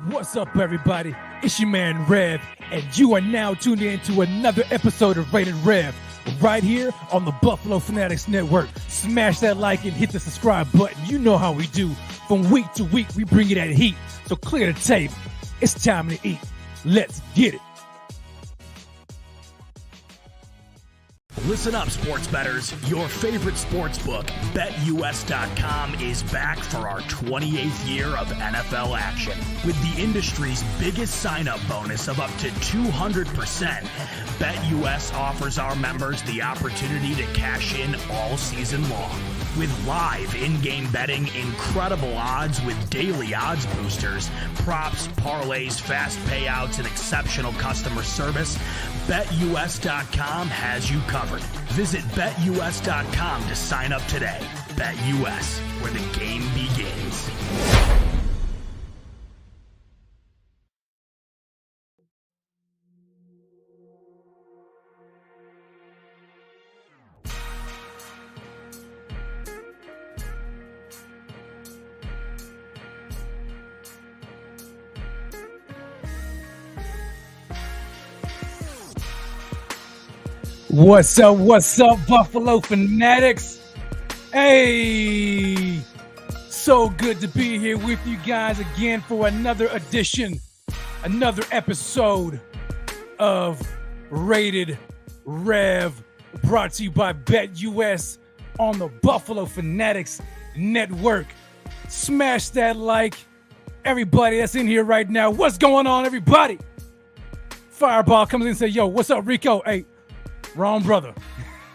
What's up, everybody? It's your man Rev, and you are now tuned in to another episode of Rated Rev, right here on the Buffalo Fanatics Network. Smash that like and hit the subscribe button. You know how we do. From week to week, we bring you that heat. So clear the table. It's time to eat. Let's get it. Listen up, sports bettors. Your favorite sports book, BetUS.com, is back for our 28th year of NFL action. With the industry's biggest sign-up bonus of up to 200%, BetUS offers our members the opportunity to cash in all season long. With live in-game betting, incredible odds with daily odds boosters, props, parlays, fast payouts, and exceptional customer service, BetUS.com has you covered. Visit BetUS.com to sign up today. BetUS, where the game begins. What's up, Buffalo Fanatics? Hey, so good to be here with you guys again for another edition, another episode of Rated Rev, brought to you by BetUS on the Buffalo Fanatics Network. Smash that like. Everybody that's in here right now, what's going on, everybody? Fireball comes in and says, yo, what's up, Rico? Hey, wrong brother.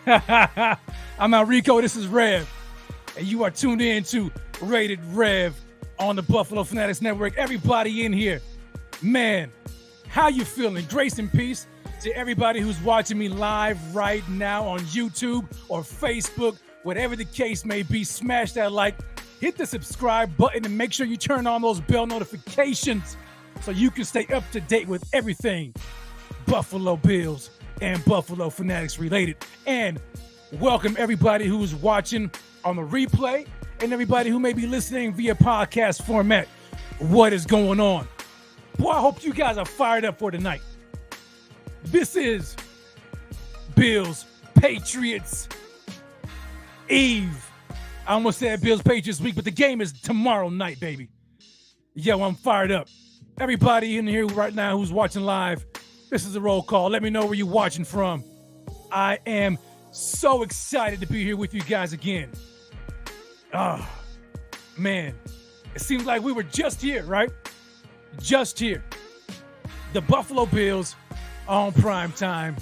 I'm not Rico, this is Rev. And you are tuned in to Rated Rev on the Buffalo Fanatics Network. Everybody in here, man, how you feeling? Grace and peace to everybody who's watching me live right now on YouTube or Facebook, whatever the case may be. Smash that like, hit the subscribe button, and make sure you turn on those bell notifications so you can stay up to date with everything Buffalo Bills and Buffalo Fanatics related. And welcome everybody who's watching on the replay and everybody who may be listening via podcast format. What is going on? Boy, I hope you guys are fired up for tonight. This is Bills Patriots Eve. I almost said Bills Patriots week, but the game is tomorrow night, baby. Yo, I'm fired up. Everybody in here right now who's watching live, this is a roll call. Let me know where you're watching from. I am so excited to be here with you guys again. Oh, man. It seems like we were just here, right? Just here. The Buffalo Bills on prime time.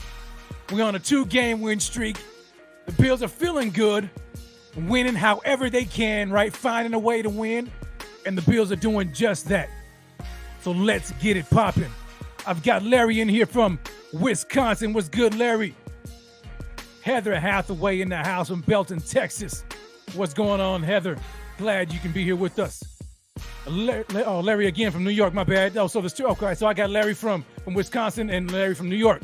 We're on a 2-game win streak. The Bills are feeling good, winning however they can, right? Finding a way to win. And the Bills are doing just that. So let's get it popping. I've got Larry in here from Wisconsin. What's good, Larry? Heather Hathaway in the house from Belton, Texas. What's going on, Heather? Glad you can be here with us. Larry again from New York, my bad. Oh, so there's two. Okay, so I got Larry from Wisconsin and Larry from New York.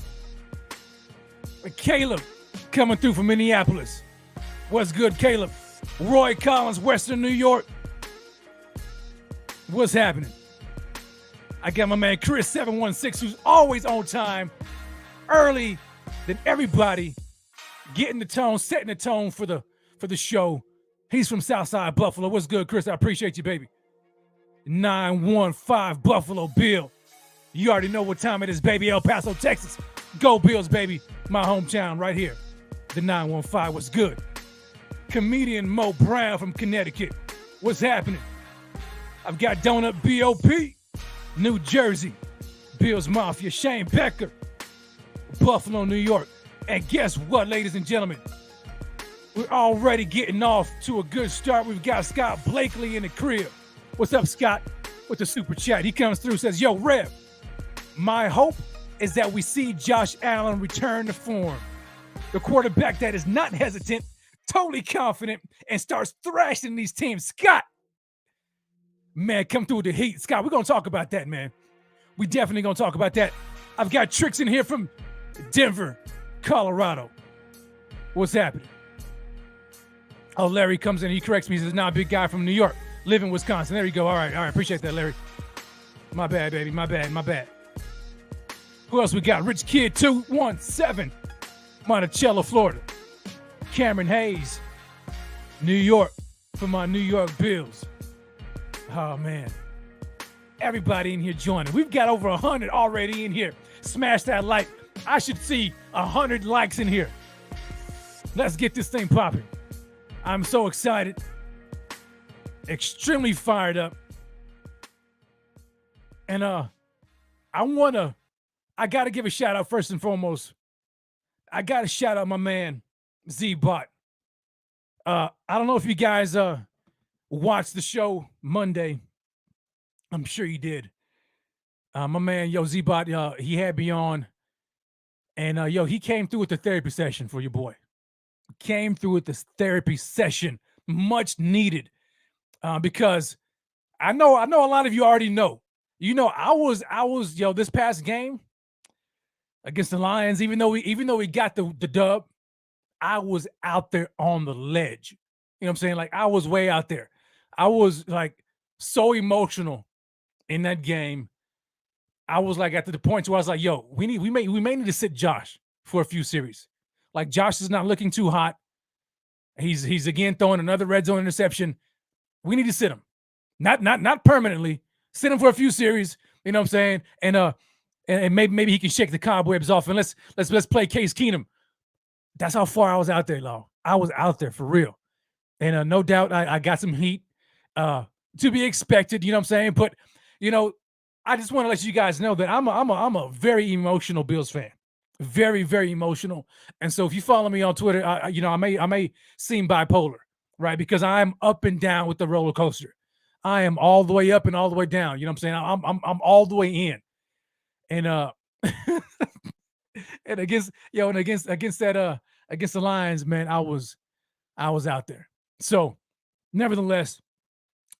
Caleb coming through from Minneapolis. What's good, Caleb? Roy Collins, Western New York. What's happening? I got my man Chris 716, who's always on time, early than everybody, getting the tone, setting the tone for the show. He's from Southside Buffalo. What's good, Chris? I appreciate you, baby. 915 Buffalo Bill. You already know what time it is, baby. El Paso, Texas. Go Bills, baby. My hometown right here. The 915. What's good? Comedian Mo Brown from Connecticut. What's happening? I've got Donut BOP. New Jersey, Bills Mafia, Shane Becker, Buffalo, New York. And guess what, ladies and gentlemen? We're already getting off to a good start. We've got Scott Blakely in the crib. What's up, Scott? With the super chat. He comes through, says, yo, Rev, my hope is that we see Josh Allen return to form. The quarterback that is not hesitant, totally confident, and starts thrashing these teams. Scott, man, come through with the heat. Scott, we're going to talk about that, man. We definitely going to talk about that. I've got Tricks in here from Denver, Colorado. What's happening? Oh, Larry comes in. He corrects me. He says, nah, big guy from New York. Live in Wisconsin. There you go. All right. Appreciate that, Larry. My bad, baby. My bad. Who else we got? Rich Kid 217, Monticello, Florida. Cameron Hayes, New York, for my New York Bills. Oh, man. Everybody in here joining. We've got over 100 already in here. Smash that like. I should see 100 likes in here. Let's get this thing popping. I'm so excited. Extremely fired up. And I got to give a shout out first and foremost. I got to shout out my man, Z-Bot. I don't know if you guys watched the show Monday. I'm sure you did. My man, Z-Bot, he had me on. And, he came through with the therapy session for your boy. Came through with this therapy session. Much needed. Because I know a lot of you already know. You know, I was this past game against the Lions, even though we got the dub, I was out there on the ledge. You know what I'm saying? Like, I was way out there. I was like so emotional in that game. I was like at the point where I was like, yo, we may need to sit Josh for a few series. Like, Josh is not looking too hot. He's again throwing another red zone interception. We need to sit him. Not permanently. Sit him for a few series. You know what I'm saying? And maybe he can shake the cobwebs off, and let's play Case Keenum. That's how far I was out there, Law. I was out there for real. And no doubt I got some heat to be expected, you know what I'm saying? But, you know, I just want to let you guys know that I'm a very emotional Bills fan. Very, very emotional. And so if you follow me on Twitter, I may seem bipolar, right? Because I'm up and down with the roller coaster. I am all the way up and all the way down. You know what I'm saying? I'm all the way in. And and against the Lions, man, I was out there. So nevertheless,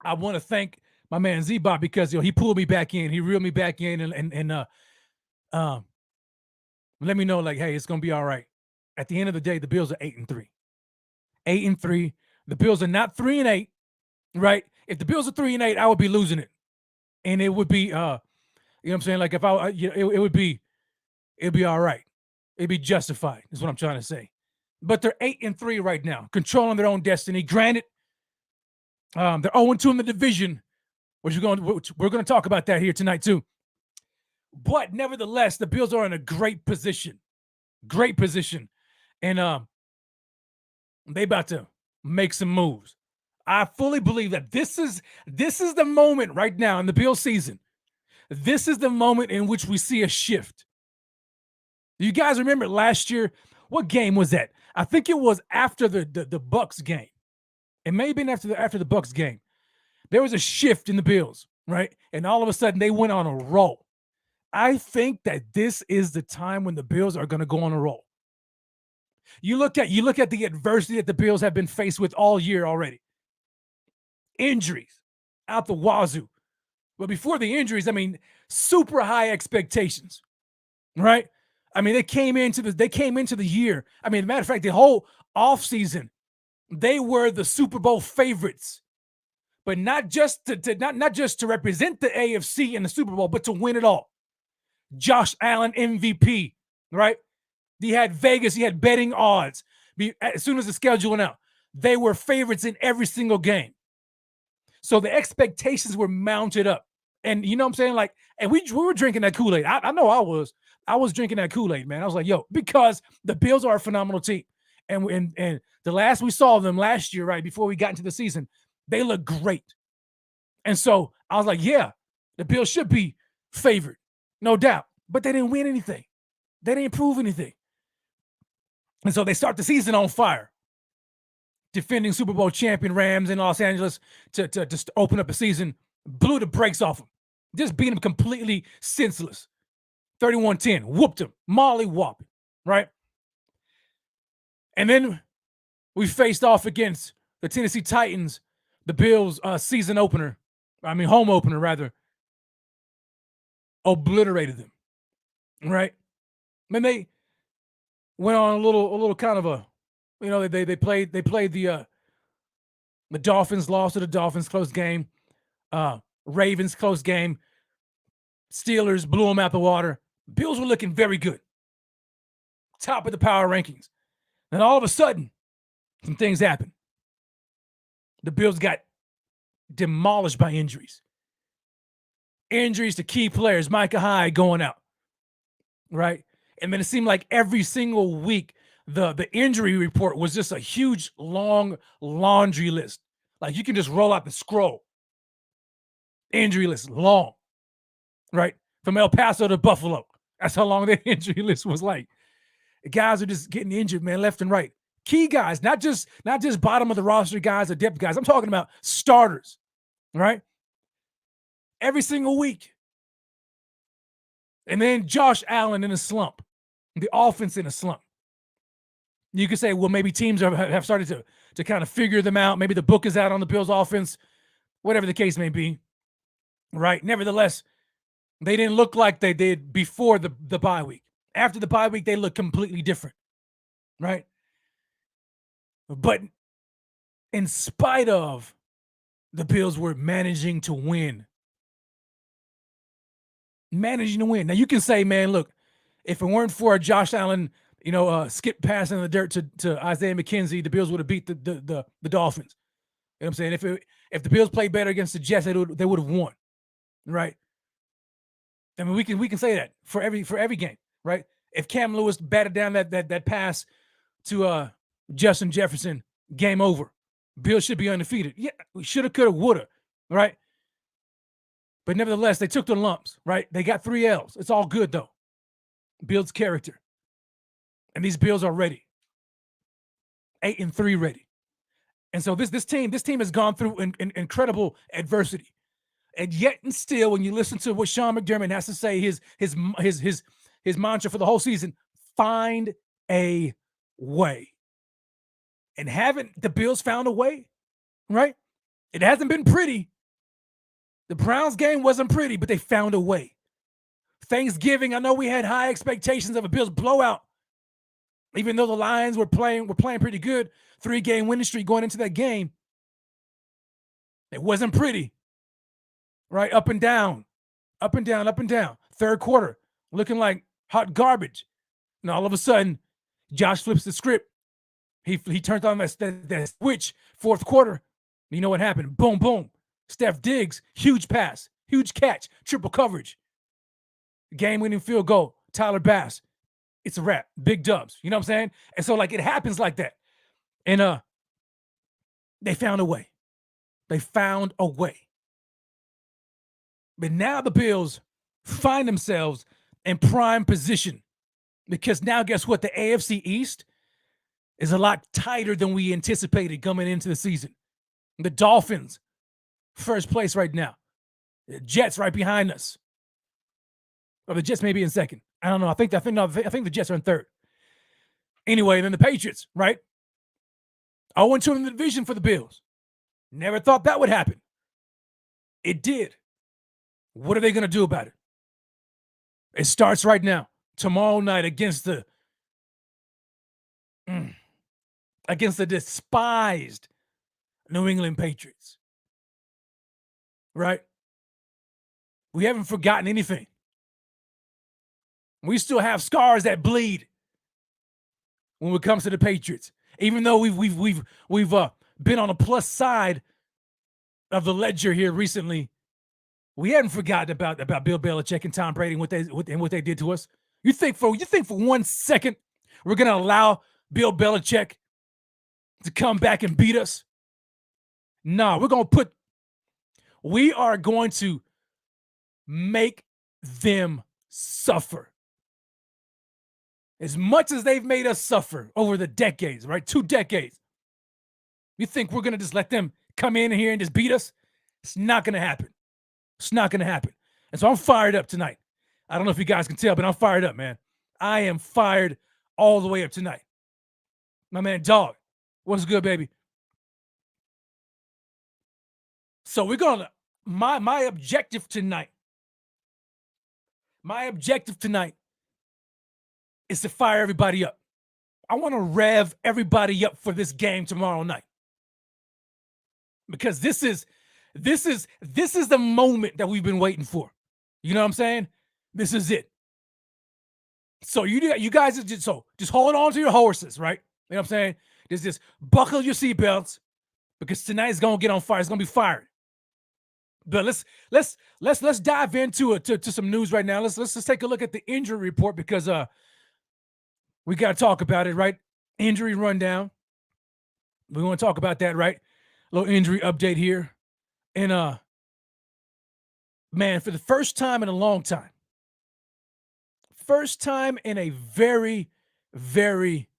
I want to thank my man Z-Bot because he pulled me back in. He reeled me back in and let me know, like, hey, it's gonna be all right. At the end of the day, the Bills are 8-3. 8-3. The Bills are not 3-8, right? If the Bills are 3-8, I would be losing it. And it would be you know what I'm saying? Like, if it'd be all right. It'd be justified, is what I'm trying to say. But they're 8-3 right now, controlling their own destiny. Granted, they're 0-2 in the division, which we're going to talk about that here tonight too. But nevertheless, the Bills are in a great position. Great position. And they about to make some moves. I fully believe that this is the moment right now in the Bills season. This is the moment in which we see a shift. Do you guys remember last year? What game was that? I think it was after the Bucks game. It may have been after the Bucks game. There was a shift in the Bills, right? And all of a sudden they went on a roll. I think that this is the time when the Bills are going to go on a roll. You look at the adversity that the Bills have been faced with all year already. Injuries out the wazoo. But before the injuries, I mean, super high expectations, right? I mean, they came into the year. I mean, as a matter of fact, the whole offseason, they were the Super Bowl favorites. But not just to represent the AFC in the Super Bowl, but to win it all. Josh Allen MVP, right? He had Vegas, he had betting odds. As soon as the schedule went out, they were favorites in every single game. So the expectations were mounted up. And you know what I'm saying? Like, and we were drinking that Kool-Aid. I know I was drinking that Kool-Aid, man. I was like, yo, because the Bills are a phenomenal team. And the last we saw them last year, right, before we got into the season, they look great. And so I was like, yeah, the Bills should be favored, no doubt. But they didn't win anything. They didn't prove anything. And so they start the season on fire. Defending Super Bowl champion Rams in Los Angeles to just open up the season, blew the brakes off them. Just beat them completely senseless. 31-10, whooped them, molly-whopping, right? And then we faced off against the Tennessee Titans, the Bills' home opener, rather. Obliterated them, right? And they went on a little kind of a, you know, they played the Dolphins, lost to the Dolphins, close game. Ravens, close game. Steelers blew them out the water. Bills were looking very good. Top of the power rankings. And all of a sudden, some things happened. The Bills got demolished by injuries. Injuries to key players, Micah Hyde going out, right? And then it seemed like every single week, the injury report was just a huge, long laundry list. Like you can just roll out the scroll. Injury list, long, right? From El Paso to Buffalo. That's how long that injury list was like. The guys are just getting injured, man, left and right. Key guys, not just bottom of the roster guys or depth guys. I'm talking about starters, right? Every single week. And then Josh Allen in a slump. The offense in a slump. You could say, well, maybe teams have started to kind of figure them out. Maybe the book is out on the Bills offense, whatever the case may be, right? Nevertheless, they didn't look like they did before the bye week. After the bye week, they look completely different, right? But in spite of the Bills were managing to win. Managing to win. Now, you can say, man, look, if it weren't for Josh Allen, skip pass in the dirt to Isaiah McKenzie, the Bills would have beat the Dolphins. You know what I'm saying? If the Bills played better against the Jets, they would have won, right? I mean, we can say that for every game, right? If Cam Lewis batted down that pass to Justin Jefferson, game over. Bills should be undefeated. Yeah, we shoulda, coulda, woulda, right? But nevertheless, they took the lumps, right? They got 3 L's. It's all good though. Builds character. And these Bills are ready. 8-3 ready. And so this team has gone through incredible adversity. And yet and still, when you listen to what Sean McDermott has to say, his mantra for the whole season, find a way. And haven't the Bills found a way? Right? It hasn't been pretty. The Browns game wasn't pretty, but they found a way. Thanksgiving, I know we had high expectations of a Bills blowout. Even though the Lions were playing pretty good, 3-game winning streak going into that game. It wasn't pretty. Right? Up and down. Up and down, up and down. Third quarter, looking like hot garbage. And all of a sudden, Josh flips the script. He turns on that switch, fourth quarter. You know what happened? Boom, boom. Steph Diggs, huge pass, huge catch, triple coverage. Game-winning field goal, Tyler Bass. It's a wrap. Big dubs. You know what I'm saying? And so, it happens like that. And they found a way. They found a way. But now the Bills find themselves in prime position because now guess what? The AFC East is a lot tighter than we anticipated coming into the season. The Dolphins, first place right now. The Jets right behind us. Or the Jets may be in second. I don't know. I think the Jets are in third. Anyway, then the Patriots, right? 0-2 in the division for the Bills. Never thought that would happen. It did. What are they going to do about it? It starts right now. Tomorrow night against the despised New England Patriots. Right? We haven't forgotten anything. We still have scars that bleed when it comes to the Patriots. Even though we've been on a plus side of the ledger here recently, we haven't forgotten about Bill Belichick and Tom Brady and what they did to us. You think for 1 second we're gonna allow Bill Belichick to come back and beat us? No, we are going to make them suffer. As much as they've made us suffer over the decades, right? 2 decades. You think we're going to just let them come in here and just beat us? It's not going to happen. It's not going to happen. And so I'm fired up tonight. I don't know if you guys can tell, but I'm fired up, man. I am fired all the way up tonight. My man, Dog. What's good, baby? So we're going to, my objective tonight is to fire everybody up. I want to rev everybody up for this game tomorrow night. Because this is the moment that we've been waiting for. You know what I'm saying? This is it. So you guys just hold on to your horses, right? You know what I'm saying? Just buckle your seatbelts because tonight's gonna get on fire. It's gonna be fired. But let's dive into it to some news right now. Let's just take a look at the injury report because we got to talk about it, right? Injury rundown. We want to talk about that, right? A little injury update here. And man, for the first time in a long time, first time in a very, very,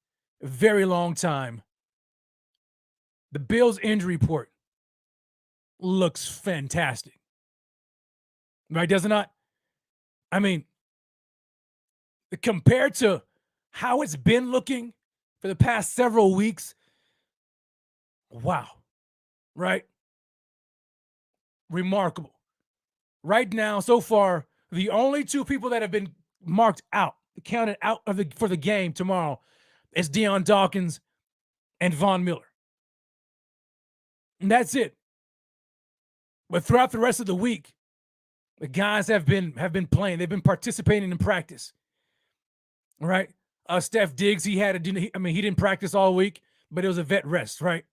very long time, the Bills injury report looks fantastic. Right, does it not? I mean, compared to how it's been looking for the past several weeks, wow, right? Remarkable. Right now, so far, the only two people that have been marked out, counted out for the game tomorrow, is Deion Dawkins and Von Miller. And that's it. But throughout the rest of the week, the guys have been playing. They've been participating in practice. All right. Steph Diggs, he didn't practice all week, but it was a vet rest, right?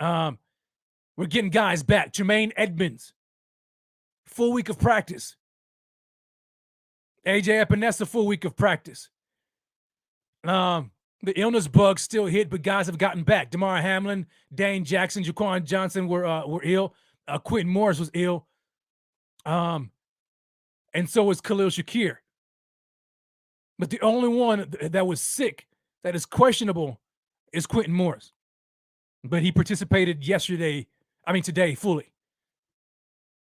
We're getting guys back. Jermaine Edmonds, full week of practice. AJ Epinesa, full week of practice. The illness bug still hit, but guys have gotten back. Damar Hamlin, Dane Jackson, Jaquan Johnson were ill. Quentin Morris was ill. And so was Khalil Shakir. But the only one that was sick, that is questionable, is Quentin Morris. But he participated today fully.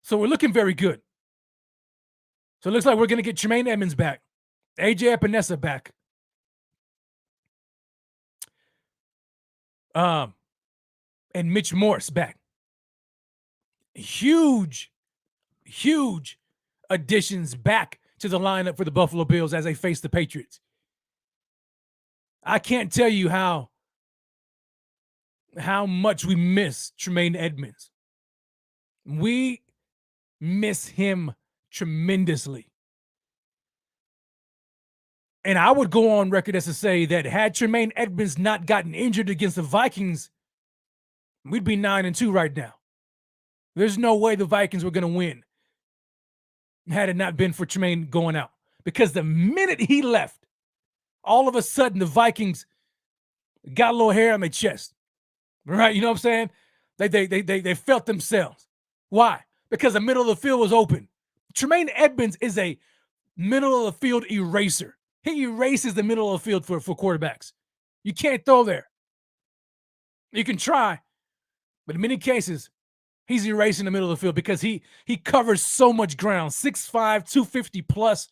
So we're looking very good. So it looks like we're going to get Jermaine Edmonds back, AJ Epinesa back. And Mitch Morse back. Huge additions back to the lineup for the Buffalo Bills as they face the Patriots. I can't tell you how much we miss Jermaine Edmonds. We miss him tremendously. And I would go on record as to say that had Jermaine Edmonds not gotten injured against the Vikings, we'd be 9-2 right now. There's no way the Vikings were going to win had it not been for Jermaine going out. Because the minute he left, all of a sudden the Vikings got a little hair on their chest. Right? You know what I'm saying? They felt themselves. Why? Because the middle of the field was open. Jermaine Edmonds is a middle of the field eraser. He erases the middle of the field for quarterbacks. You can't throw there. You can try, but in many cases, he's erasing the middle of the field because he covers so much ground. 6'5", 250 plus,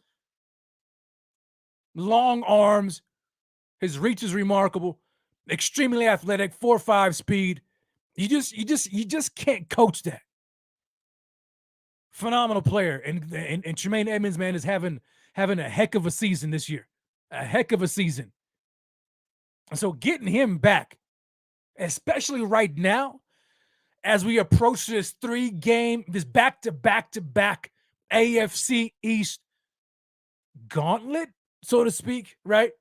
long arms. His reach is remarkable. Extremely athletic, 4.5 speed. You just can't coach that. Phenomenal player, and Jermaine Edmonds, man, is having a heck of a season this year. A heck of a season. And so getting him back, especially right now, as we approach this back-to-back AFC East gauntlet, so to speak, right?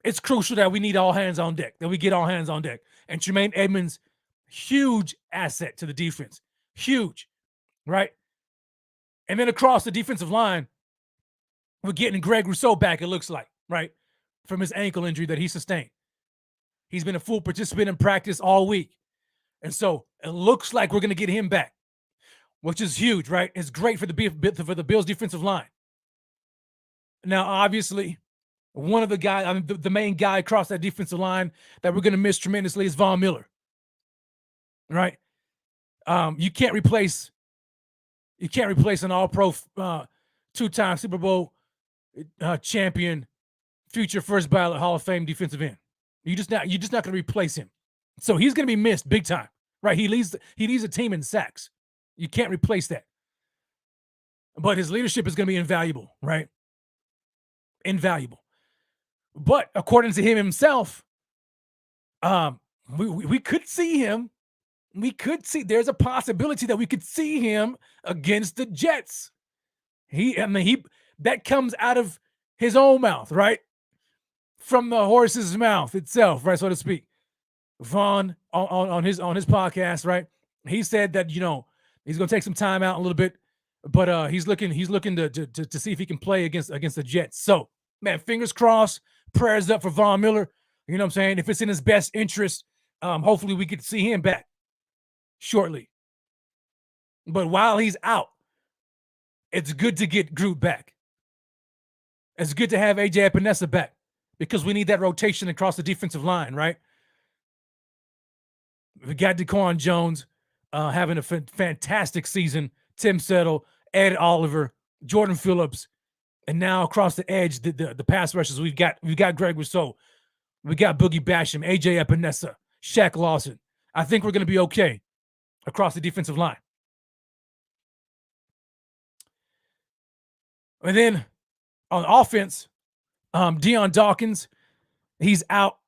It's crucial that we need all hands on deck, that we get all hands on deck. And Jermaine Edmonds, huge asset to the defense. Huge, right? And then across the defensive line, we're getting Greg Rousseau back, it looks like, right? From his ankle injury that he sustained. He's been a full participant in practice all week. And so it looks like we're going to get him back, which is huge, right? It's great for the Bills defensive line. Now, obviously, one of the guys, the main guy across that defensive line that we're going to miss tremendously is Von Miller, right? You can't replace an All-Pro, two-time Super Bowl champion, future first ballot Hall of Fame defensive end. You're just not going to replace him. So he's going to be missed big time, right? He leads a team in sacks. You can't replace that. But his leadership is going to be invaluable, right? Invaluable. But according to him himself, we could see him. There's a possibility that we could see him against the Jets. That comes out of his own mouth, right? From the horse's mouth itself, right, so to speak. Vaughn on his podcast, right? He said that he's going to take some time out a little bit, but he's looking to see if he can play against the Jets. So, man, fingers crossed, prayers up for Von Miller. You know what I'm saying? If it's in his best interest, hopefully we get to see him back shortly. But while he's out, it's good to get Groot back. It's good to have AJ Epinesa back because we need that rotation across the defensive line, right? We got DeQuan Jones having a fantastic season. Tim Settle, Ed Oliver, Jordan Phillips, and now across the edge, the pass rushers, we've got Greg Rousseau, we got Boogie Basham, AJ Epinesa, Shaq Lawson. I think we're going to be okay across the defensive line. And then on offense, Deion Dawkins, he's out.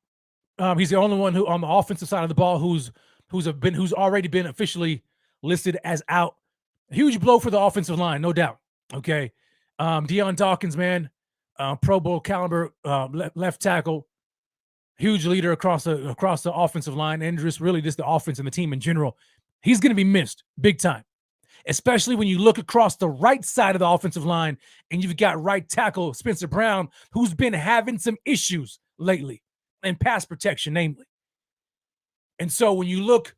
He's the only one who on the offensive side of the ball who's already been officially listed as out. Huge blow for the offensive line, no doubt. Okay, Deion Dawkins, man, Pro Bowl caliber left tackle, huge leader across the offensive line, and just really just the offense and the team in general. He's going to be missed big time, especially when you look across the right side of the offensive line and you've got right tackle Spencer Brown, who's been having some issues lately in pass protection, namely. And so when you look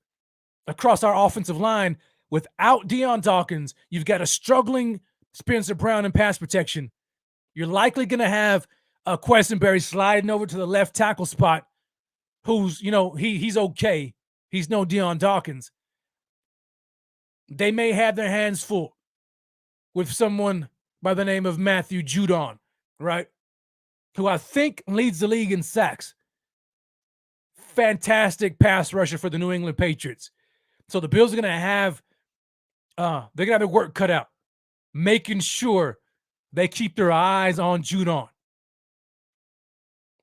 across our offensive line, without Deion Dawkins, you've got a struggling Spencer Brown in pass protection. You're likely going to have a Questenberry sliding over to the left tackle spot, who's, he's okay. He's no Deion Dawkins. They may have their hands full with someone by the name of Matthew Judon, right? Who I think leads the league in sacks. Fantastic pass rusher for the New England Patriots. So the Bills are going to have their work cut out, making sure they keep their eyes on Judon.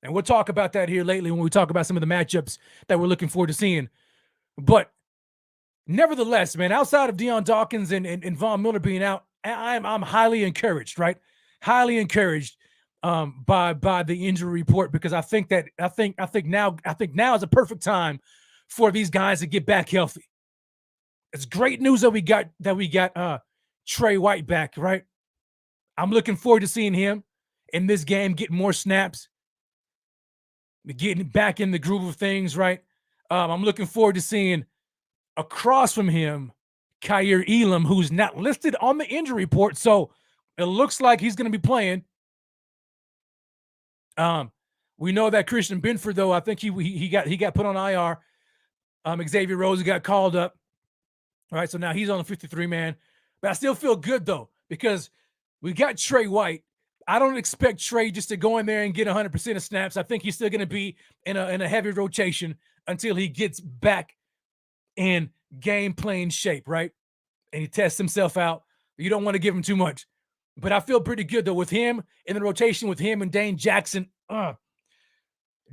And we'll talk about that here lately when we talk about some of the matchups that we're looking forward to seeing. But nevertheless, man, outside of Deion Dawkins and Von Miller being out, I'm highly encouraged, right? Highly encouraged by the injury report, because I think now is a perfect time for these guys to get back healthy. It's great news that we got Trey White back, right? I'm looking forward to seeing him in this game, getting more snaps, getting back in the groove of things, right? I'm looking forward to seeing across from him Kaiir Elam, who's not listed on the injury report, so it looks like he's going to be playing. We know that Christian Benford, though, I think he got put on IR. Xavier Rhodes got called up. All right, so now he's on the 53-man. But I still feel good, though, because we got Trey White. I don't expect Trey just to go in there and get 100% of snaps. I think he's still going to be in a heavy rotation until he gets back in game playing shape, right? And he tests himself out. You don't want to give him too much. But I feel pretty good, though, with him in the rotation with him and Dane Jackson.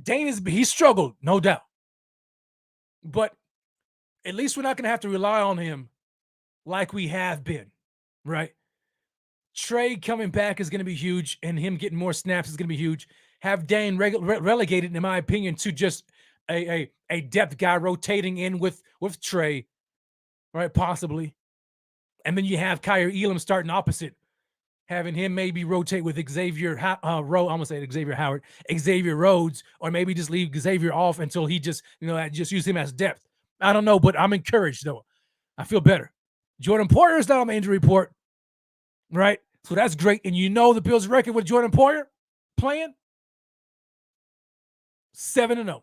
Dane he struggled, no doubt. But at least we're not going to have to rely on him like we have been, right? Trey coming back is going to be huge, and him getting more snaps is going to be huge. Have Dane relegated, in my opinion, to just a depth guy rotating in with Trey, right? Possibly. And then you have Kaiir Elam starting opposite, having him maybe rotate with Xavier Rhodes, or maybe just leave Xavier off until he just use him as depth. I don't know, but I'm encouraged, though. I feel better. Jordan Poyer is not on the injury report, right? So that's great. And the Bills' record with Jordan Poyer playing 7-0,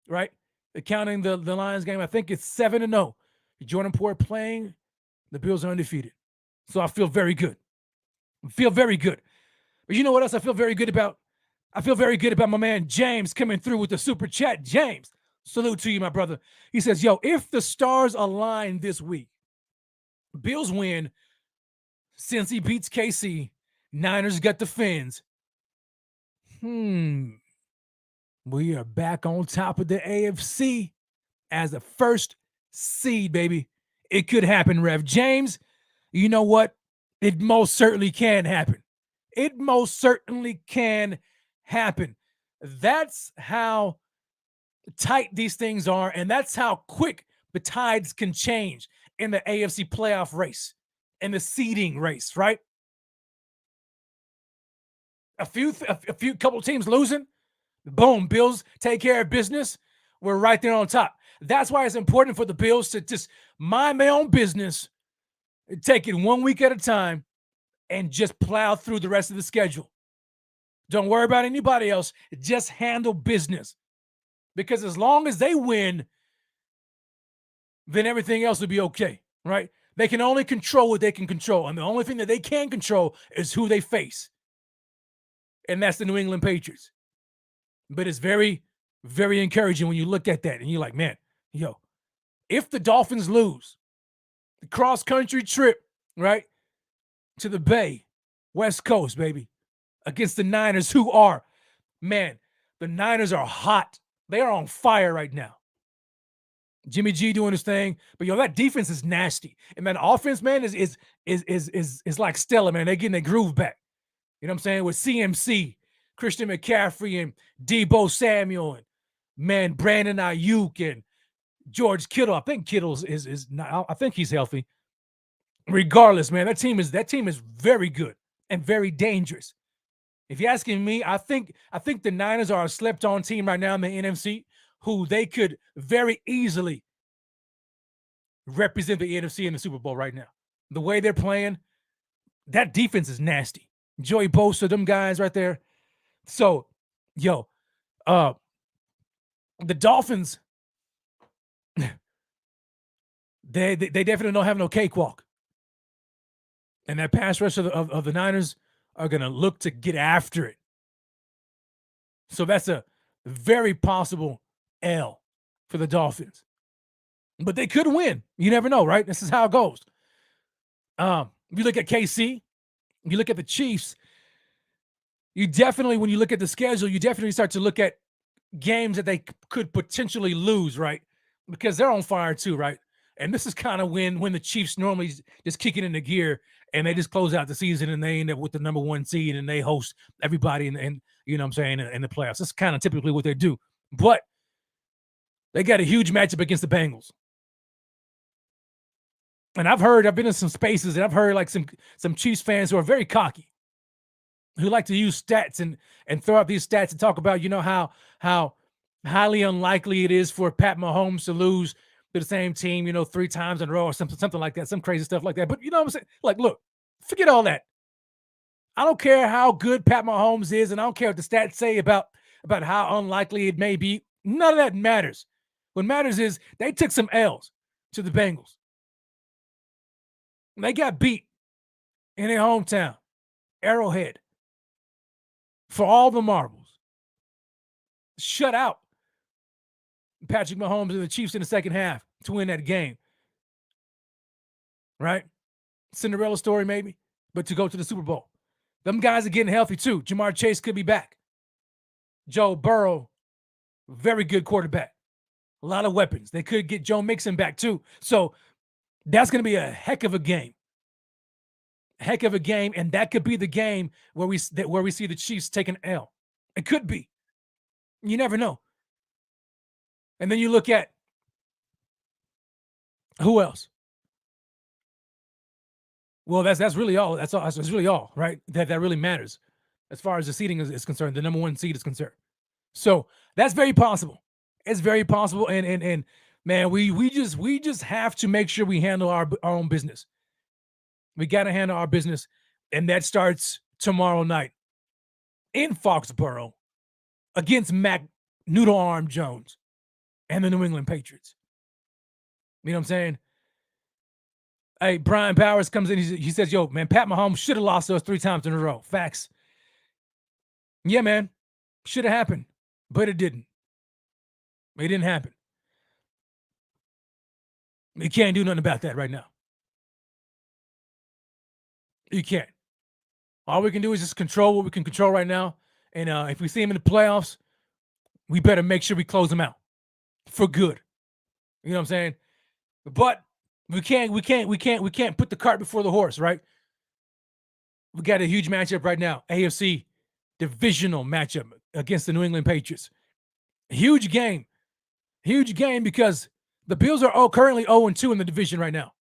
right? Counting the Lions game, I think it's 7-0. Jordan Poyer playing, the Bills are undefeated. So I feel very good. But you know what else I feel very good about? I feel very good about my man James coming through with the super chat. James, salute to you, my brother. He says, if the stars align this week, Bills win, Cincy beats KC, Niners got the Fins. We are back on top of the AFC as the first seed, baby. It could happen, Rev. James, you know what? It most certainly can happen. It most certainly can happen. That's how tight these things are, and that's how quick the tides can change in the AFC playoff race and the seeding race, right? A few couple teams losing, boom, Bills take care of business. We're right there on top. That's why it's important for the Bills to just mind their own business, take it 1 week at a time, and just plow through the rest of the schedule. Don't worry about anybody else. Just handle business. Because as long as they win, then everything else will be okay, right? They can only control what they can control. And the only thing that they can control is who they face. And that's the New England Patriots. But it's very, very encouraging when you look at that and you're like, man, yo, if the Dolphins lose, the cross-country trip, right, to the Bay, West Coast, baby, against the Niners, who are, man, the Niners are hot. They are on fire right now. Jimmy G doing his thing, but yo, that defense is nasty, and that offense, man, is like stellar, man. They're getting their groove back. You know what I'm saying? With CMC, Christian McCaffrey, and Debo Samuel, and man, Brandon Ayuk and George Kittle. I think Kittle's is not. I think he's healthy. Regardless, man, that team is very good and very dangerous. If you're asking me, I think the Niners are a slept-on team right now in the NFC, who they could very easily represent the NFC in the Super Bowl right now. The way they're playing, that defense is nasty. Joey Bosa, them guys right there. So, yo, the Dolphins, they definitely don't have no cakewalk. And that pass rush of the Niners are going to look to get after it. So that's a very possible L for the Dolphins. But they could win. You never know, right? This is how it goes. If you look at KC, you look at the Chiefs, you definitely, when you look at the schedule, you definitely start to look at games that they could potentially lose, right? Because they're on fire too, right? And this is kind of when the Chiefs normally just kick it into gear and they just close out the season and they end up with the number 1 seed and they host everybody and you know what I'm saying, in the playoffs. That's kind of typically what they do. But they got a huge matchup against the Bengals. And I've been in some spaces and I've heard like some Chiefs fans who are very cocky, who like to use stats and throw out these stats and talk about, you know, how highly unlikely it is for Pat Mahomes to lose to the same team, you know, 3 times in a row or something like that, some crazy stuff like that. But you know what I'm saying? Like, look, forget all that. I don't care how good Pat Mahomes is, and I don't care what the stats say about how unlikely it may be. None of that matters. What matters is they took some L's to the Bengals. They got beat in their hometown, Arrowhead, for all the marbles. Shut out Patrick Mahomes and the Chiefs in the second half to win that game. Right? Cinderella story maybe, but to go to the Super Bowl. Them guys are getting healthy too. Jamar Chase could be back. Joe Burrow, very good quarterback. A lot of weapons. They could get Joe Mixon back too. So that's going to be a heck of a game. Heck of a game, and that could be the game where we see the Chiefs take an L. It could be. You never know. And then you look at who else? Well, that's really all. That's all. That's really all, right? That really matters as far as the seeding is concerned. The number 1 seed is concerned. So that's very possible. It's very possible. And man, we just have to make sure we handle our own business. We got to handle our business, and that starts tomorrow night in Foxborough against Mac Noodle Arm Jones and the New England Patriots. You know what I'm saying? Hey, Brian Powers comes in. He says, yo, man, Pat Mahomes should have lost those 3 times in a row. Facts. Yeah, man. Should have happened, but it didn't. It didn't happen. You can't do nothing about that right now. You can't. All we can do is just control what we can control right now. And if we see him in the playoffs, we better make sure we close them out for good. You know what I'm saying? But we can't put the cart before the horse, right? We got a huge matchup right now. AFC divisional matchup against the New England Patriots. Huge game. Huge game because the Bills are currently 0-2 in the division right now.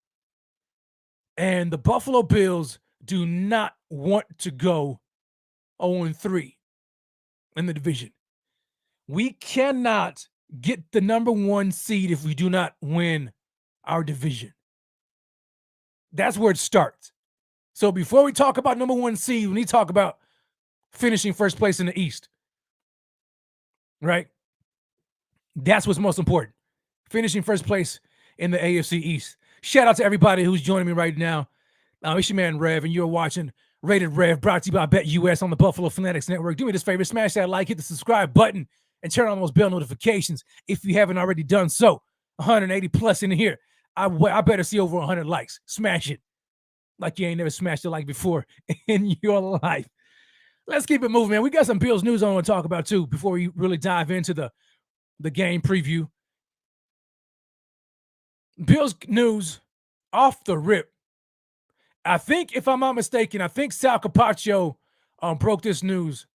And the Buffalo Bills do not want to go 0-3 in the division. We cannot get the number 1 seed if we do not win our division. That's where it starts. So before we talk about number 1 seed, we need to talk about finishing first place in the East. Right? That's what's most important. Finishing first place in the AFC East. Shout out to everybody who's joining me right now. It's your man Rev, and you're watching Rated Rev, brought to you by BetUS on the Buffalo Fanatics Network. Do me this favor, smash that like, hit the subscribe button, and turn on those bell notifications if you haven't already done so. 180 plus in here. I better see over 100 likes. Smash it like you ain't never smashed a like before in your life. Let's keep it moving, man. We got some Bills news I want to talk about too before we really dive into the game preview. Bills news off the rip. I think, if I'm not mistaken, I think Sal Capaccio broke this news.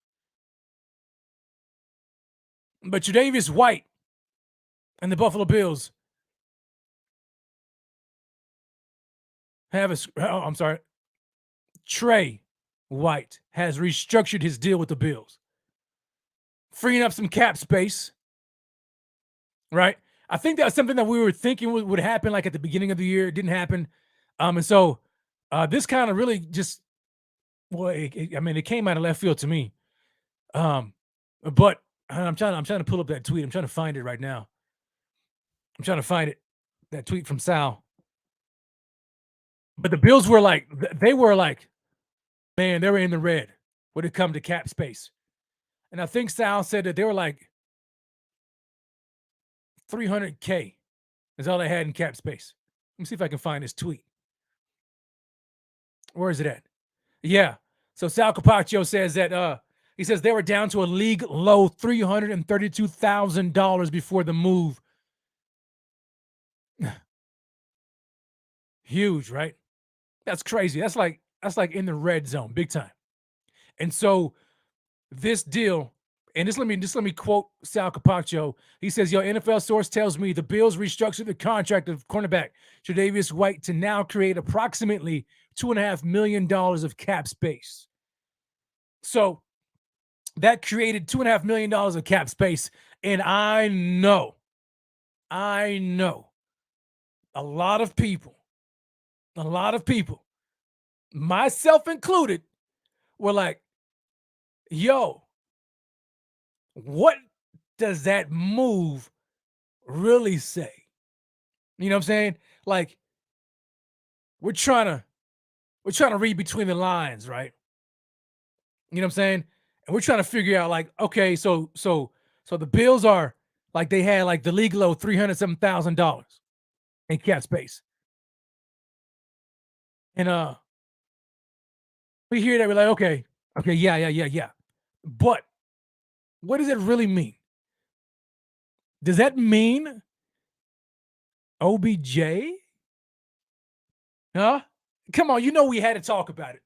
But Tre'Davious White and the Buffalo Bills have Trey White has restructured his deal with the Bills, freeing up some cap space, right? I think that's something that we were thinking would happen like at the beginning of the year. It didn't happen. And so this kind of really just, it came out of left field to me. But I'm trying to pull up that tweet. I'm trying to find it right now. I'm trying to find it. That tweet from Sal. But the Bills were like, man, they were in the red when it come to cap space. And I think Sal said that they were like $300K is all they had in cap space. Let me see if I can find this tweet. Where is it at? Yeah. So Sal Capaccio says that he says they were down to a league low $332,000 before the move. Huge, right? That's crazy. That's like in the red zone, big time. And so this deal, and let me quote Sal Capaccio. He says, NFL source tells me the Bills restructured the contract of cornerback Tre'Davious White to now create approximately $2.5 million of cap space. So that created $2.5 million of cap space. And I know a lot of people, myself included, were like, what does that move really say? You know what I'm saying? Like, we're trying to read between the lines, right? You know what I'm saying? And we're trying to figure out, like, okay, so the Bills are like, they had like the league low $307,000 in cap space. And we hear that, we're like, okay, yeah. But what does it really mean? Does that mean OBJ? Huh? Come on, we had to talk about it.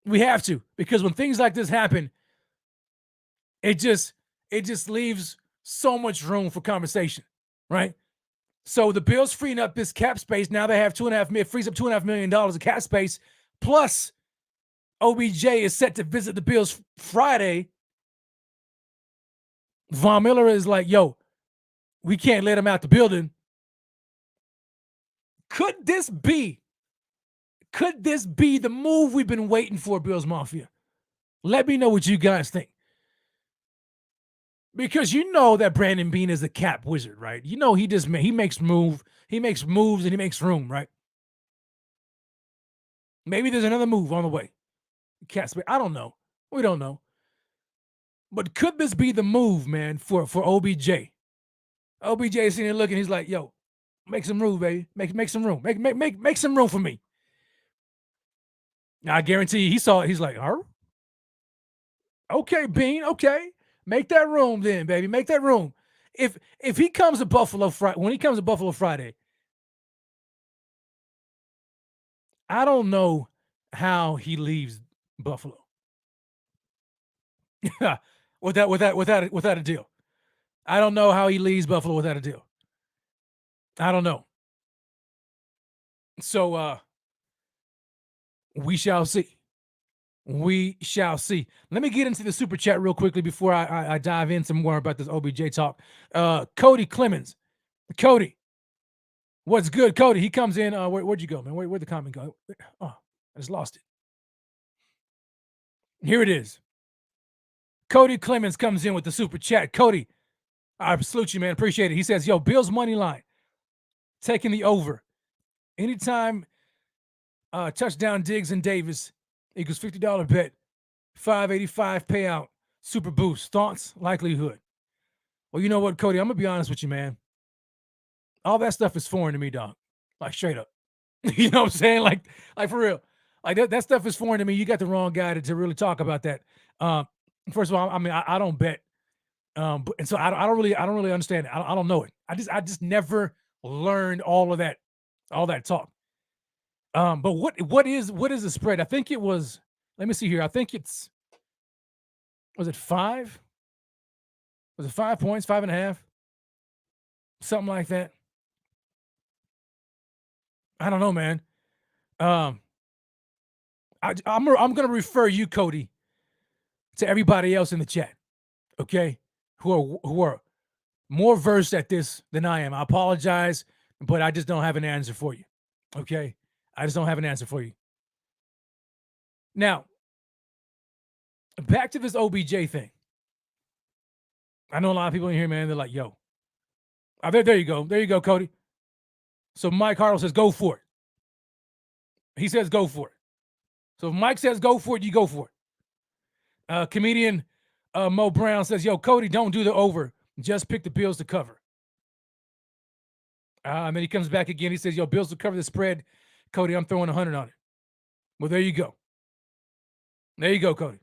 We have to, because when things like this happen, it just leaves so much room for conversation, right? So the Bills freeing up this cap space. Now they have frees up $2.5 million of cap space. Plus, OBJ is set to visit the Bills Friday. Von Miller is like, we can't let him out the building. Could this be the move we've been waiting for, Bills Mafia? Let me know what you guys think. Because that Brandon Beane is a cap wizard, right? He makes moves and he makes room, right? Maybe there's another move on the way. Cap space. I don't know. We don't know. But could this be the move, man, for OBJ? OBJ is sitting there looking, he's like, make some room, baby. Make some room. Make some room for me. Now, I guarantee you, he's like, okay, Bean, okay. Make that room then, baby. Make that room. If he comes to Buffalo Friday, when he comes to Buffalo Friday, I don't know how he leaves Buffalo without a deal. I don't know how he leaves Buffalo without a deal. I don't know. So we shall see. We shall see. Let me get into the super chat real quickly before I dive in some more about this OBJ talk. Cody Clemens. Cody, what's good, Cody? He comes in. Where'd you go, man? Where'd the comment go? Oh, I just lost it. Here it is. Cody Clemens comes in with the super chat. Cody, I salute you, man. Appreciate it. He says, yo, Bills money line. Taking the over. Anytime touchdown Diggs and Davis equals $50 bet, $5.85 payout, super boost, thoughts, likelihood. Well, you know what, Cody? I'm going to be honest with you, man. All that stuff is foreign to me, dog. Like, straight up. You know what I'm saying? Like for real. Like, that stuff is foreign to me. You got the wrong guy to really talk about that. First of all, I mean, I don't bet. And so I don't really understand it. I don't know it. I just never learned all that talk. But what is the spread? I think it was, let me see here. I think was it 5? Was it 5 points, 5.5? Something like that. I don't know, man. I'm going to refer you, Cody, to everybody else in the chat. Okay? Who are more versed at this than I am. I apologize, but I just don't have an answer for you. Okay? I just don't have an answer for you. Now, back to this OBJ thing. I know a lot of people in here, man, they're like, yo. There you go. There you go, Cody. So Mike Hartle says, go for it. He says, go for it. So if Mike says, go for it, you go for it. Comedian Mo Brown says, yo, Cody, don't do the over. Just pick the Bills to cover. And then he comes back again. He says, yo, Bills to cover the spread. Cody, I'm throwing 100 on it. Well, there you go. There you go, Cody.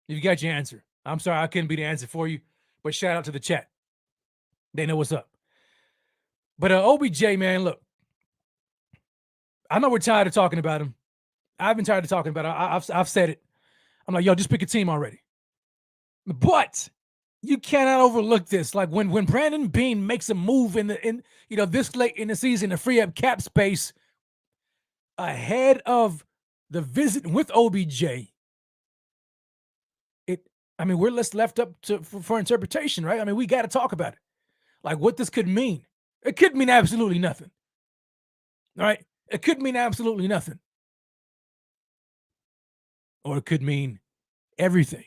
You got your answer. I'm sorry I couldn't be the answer for you, but shout out to the chat. They know what's up. But OBJ, man, look. I know we're tired of talking about him. I've been tired of talking about it. I've said it. I'm like, yo, just pick a team already. But you cannot overlook this. Like when Brandon Beane makes a move in this late in the season to free up cap space ahead of the visit with OBJ. We're left up for interpretation, right? I mean, we got to talk about it. Like what this could mean. It could mean absolutely nothing. All right? It could mean absolutely nothing. Or it could mean everything.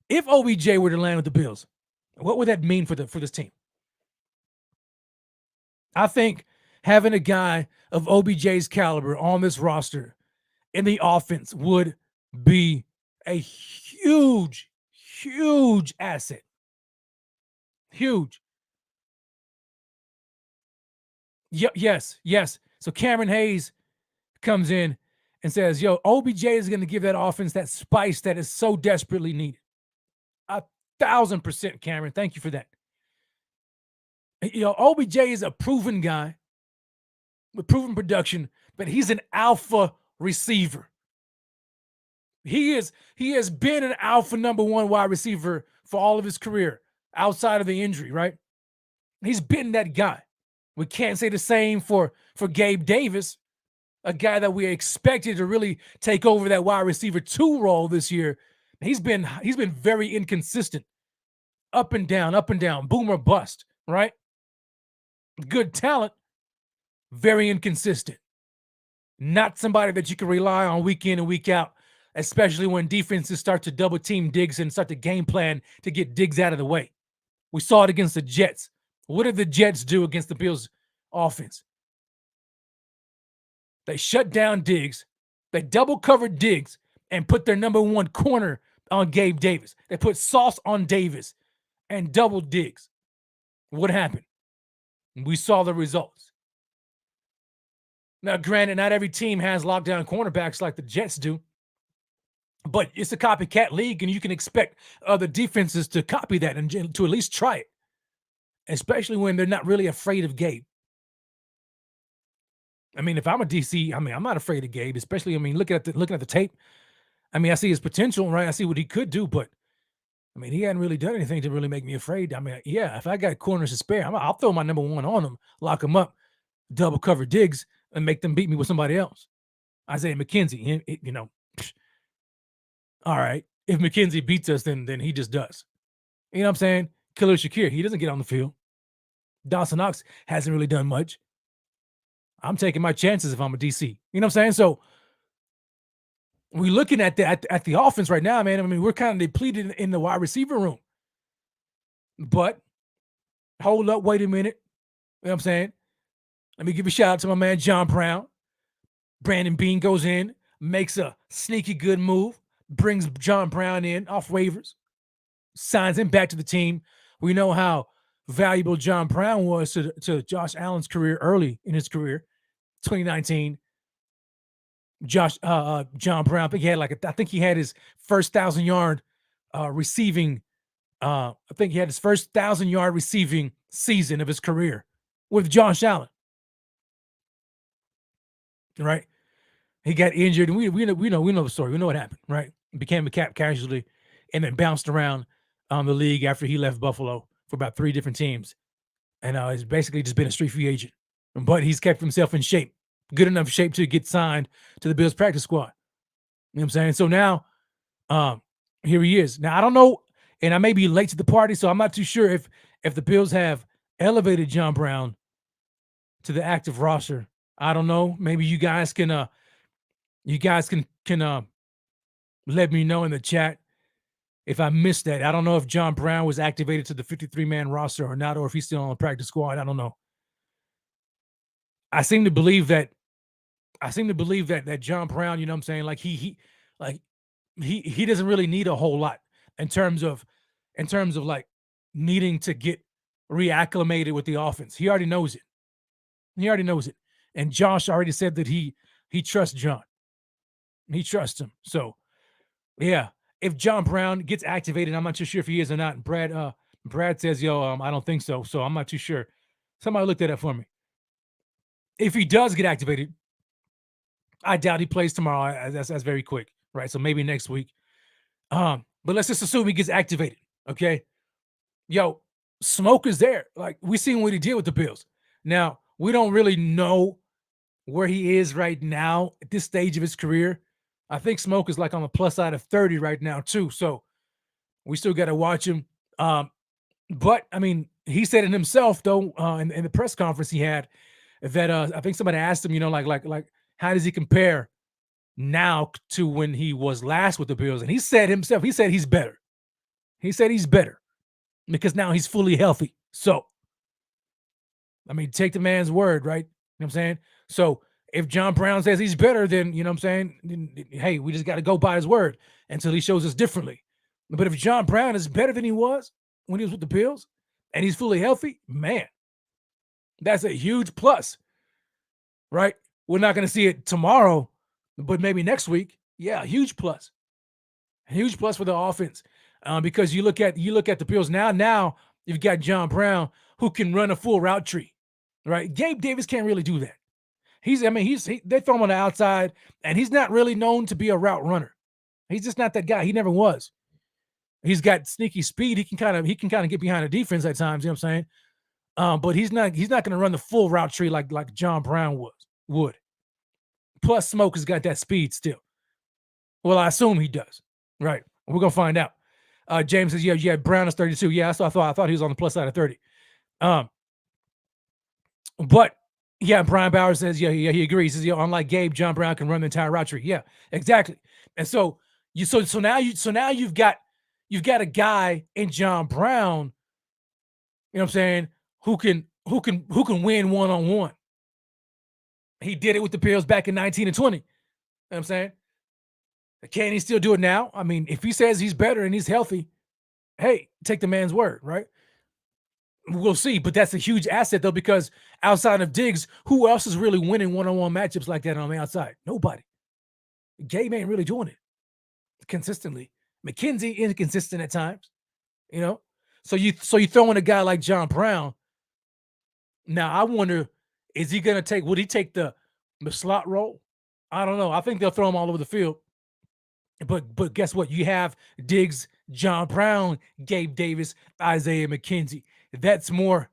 If OBJ were to land with the Bills, what would that mean for this team? I think having a guy of OBJ's caliber on this roster in the offense would be a huge, huge asset. Huge. Yes. So Cameron Hayes comes in and says, yo, OBJ is going to give that offense that spice that is so desperately needed. 1,000%, Cameron. Thank you for that. You know, OBJ is a proven guy with proven production, but he's an alpha receiver. He has been an alpha number one wide receiver for all of his career outside of the injury, right? He's been that guy. We can't say the same for Gabe Davis, a guy that we expected to really take over that wide receiver 2 role this year. He's been very inconsistent. Up and down, boom or bust, right? Good talent, very inconsistent. Not somebody that you can rely on week in and week out, especially when defenses start to double team Diggs and start to game plan to get Diggs out of the way. We saw it against the Jets. What did the Jets do against the Bills offense? They shut down Diggs. They double covered Diggs and put their number one corner on Gabe Davis. They put sauce on Davis and doubled Diggs. What happened? We saw the results. Now, granted, not every team has lockdown cornerbacks like the Jets do, but it's a copycat league, and you can expect other defenses to copy that and to at least try it, especially when they're not really afraid of Gabe. I mean, if I'm a DC, I mean, I'm not afraid of Gabe, especially, I mean, looking at the tape. I mean, I see his potential, right? I see what he could do, but I mean, he hadn't really done anything to really make me afraid. I mean, yeah, if I got corners to spare, I'll throw my number one on him, lock him up, double cover Diggs, and make them beat me with somebody else. Isaiah McKenzie, all right. If McKenzie beats us, then he just does. You know what I'm saying? Khalil Shakir, he doesn't get on the field. Dawson Knox hasn't really done much. I'm taking my chances if I'm a DC. You know what I'm saying? So we're looking at the offense right now, man. I mean, we're kind of depleted in the wide receiver room. But hold up, wait a minute. You know what I'm saying? Let me give a shout out to my man John Brown. Brandon Beane goes in, makes a sneaky good move, brings John Brown in off waivers, signs him back to the team. We know how valuable John Brown was to Josh Allen's career early in his career, 2019. John Brown, I think he had his first 1,000-yard receiving. I think he had his first 1,000-yard receiving season of his career with Josh Allen. Right? He got injured, and we know the story. We know what happened, right? Became a cap casualty, and then bounced around the league after he left Buffalo for about 3 different teams, and he's basically just been a street free agent. But he's kept himself in shape, good enough shape to get signed to the Bills practice squad. You know what I'm saying? So now, here he is. Now I don't know, and I may be late to the party, so I'm not too sure if the Bills have elevated John Brown to the active roster. I don't know. Maybe you guys can let me know in the chat if I missed that. I don't know if John Brown was activated to the 53-man roster or not, or if he's still on the practice squad. I don't know. I seem to believe that John Brown, you know what I'm saying? Like he doesn't really need a whole lot in terms of like needing to get reacclimated with the offense. He already knows it. And Josh already said that he trusts John. He trusts him. So, yeah, if John Brown gets activated, I'm not too sure if he is or not. Brad says, I don't think so. So I'm not too sure. Somebody look that up for me. If he does get activated, I doubt he plays tomorrow. That's very quick, right? So maybe next week. But let's just assume he gets activated, okay? Smoke is there. Like, we seen what he did with the Bills. Now, we don't really know where he is right now at this stage of his career. I think Smoke is like on the plus side of 30 right now too. So we still got to watch him. But I mean, he said it himself though, in the press conference he had, that I think somebody asked him, like how does he compare now to when he was last with the Bills? And he said he's better. He said he's better because now he's fully healthy. So, I mean, take the man's word, right? You know what I'm saying? So if John Brown says he's better, then, you know what I'm saying? Hey, we just got to go by his word until he shows us differently. But if John Brown is better than he was when he was with the Bills and he's fully healthy, man, that's a huge plus, right? We're not going to see it tomorrow, but maybe next week. Yeah, huge plus. Huge plus for the offense. Because you look at the Bills now you've got John Brown who can run a full route tree, right? Gabe Davis can't really do that. They throw him on the outside, and he's not really known to be a route runner. He's just not that guy. He never was. He's got sneaky speed. He can kind of get behind the defense at times. You know what I'm saying? But he's not going to run the full route tree like John Brown would. Plus, Smoke has got that speed still. Well, I assume he does. Right? We're gonna find out. James says, "Yeah, Brown is 32. Yeah, I thought he was on the plus side of 30. But yeah, Brian Bauer says, he agrees. He says, unlike Gabe, John Brown can run the entire route tree. Yeah, exactly. And so now you've got a guy in John Brown, you know what I'm saying, who can win one-on-one. He did it with the Bills back in 19 and 20. You know what I'm saying? Can he still do it now? I mean, if he says he's better and he's healthy, hey, take the man's word, right? We'll see, but that's a huge asset, though, because outside of Diggs, who else is really winning one-on-one matchups like that on the outside? Nobody. Gabe ain't really doing it consistently. McKenzie inconsistent at times, you know? So you throw in a guy like John Brown. Now, I wonder, would he take the The slot role, I don't know. I think they'll throw him all over the field. But guess what? You have Diggs, John Brown, Gabe Davis, Isaiah McKenzie. That's more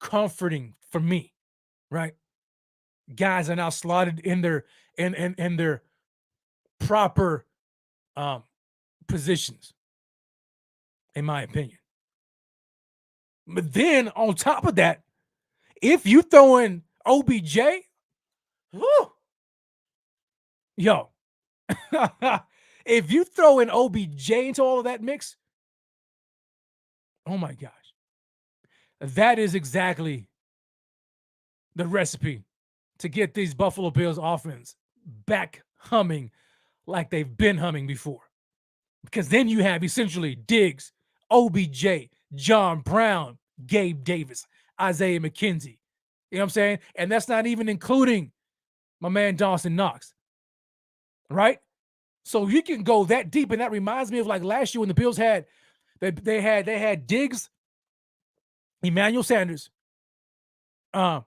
comforting for me, right? Guys are now slotted in their proper positions, in my opinion. But then on top of that, if you throw in OBJ, whew, yo, if you throw in OBJ into all of that mix, oh my gosh, that is exactly the recipe to get these Buffalo Bills offense back humming like they've been humming before. Because then you have essentially Diggs, OBJ, John Brown, Gabe Davis, Isaiah McKenzie. You know what I'm saying? And that's not even including my man Dawson Knox. Right? So you can go that deep, and that reminds me of like last year when the Bills had they had Diggs, Emmanuel Sanders, Cole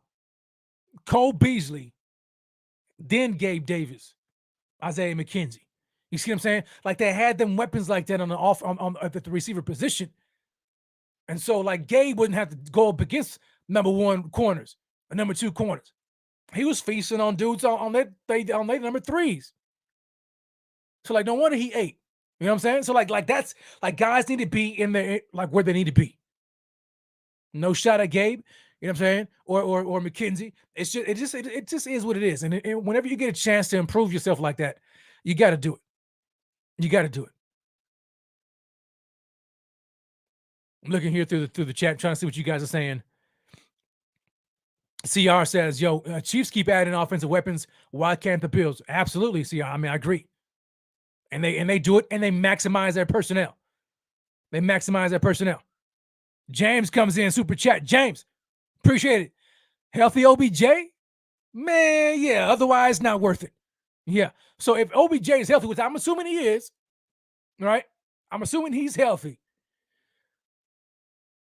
Beasley, then Gabe Davis, Isaiah McKenzie. You see what I'm saying? Like they had them weapons like that on the at the receiver position. And so like Gabe wouldn't have to go up against number one corners or number two corners. He was feasting on dudes on their number threes. So like no wonder he ate. You know what I'm saying? So like that's like guys need to be in there like where they need to be. No shot at Gabe. You know what I'm saying? Or McKenzie. It just is what it is. And whenever you get a chance to improve yourself like that, you got to do it. You got to do it. I'm looking here through the chat, trying to see what you guys are saying. CR says, "Yo, Chiefs keep adding offensive weapons. Why can't the Bills?" Absolutely, CR. I mean, I agree. And they do it, and they maximize their personnel. They maximize their personnel. James comes in, super chat. James, appreciate it. Healthy OBJ? Man, yeah. Otherwise, not worth it. Yeah. So if OBJ is healthy, which I'm assuming he is, right? I'm assuming he's healthy.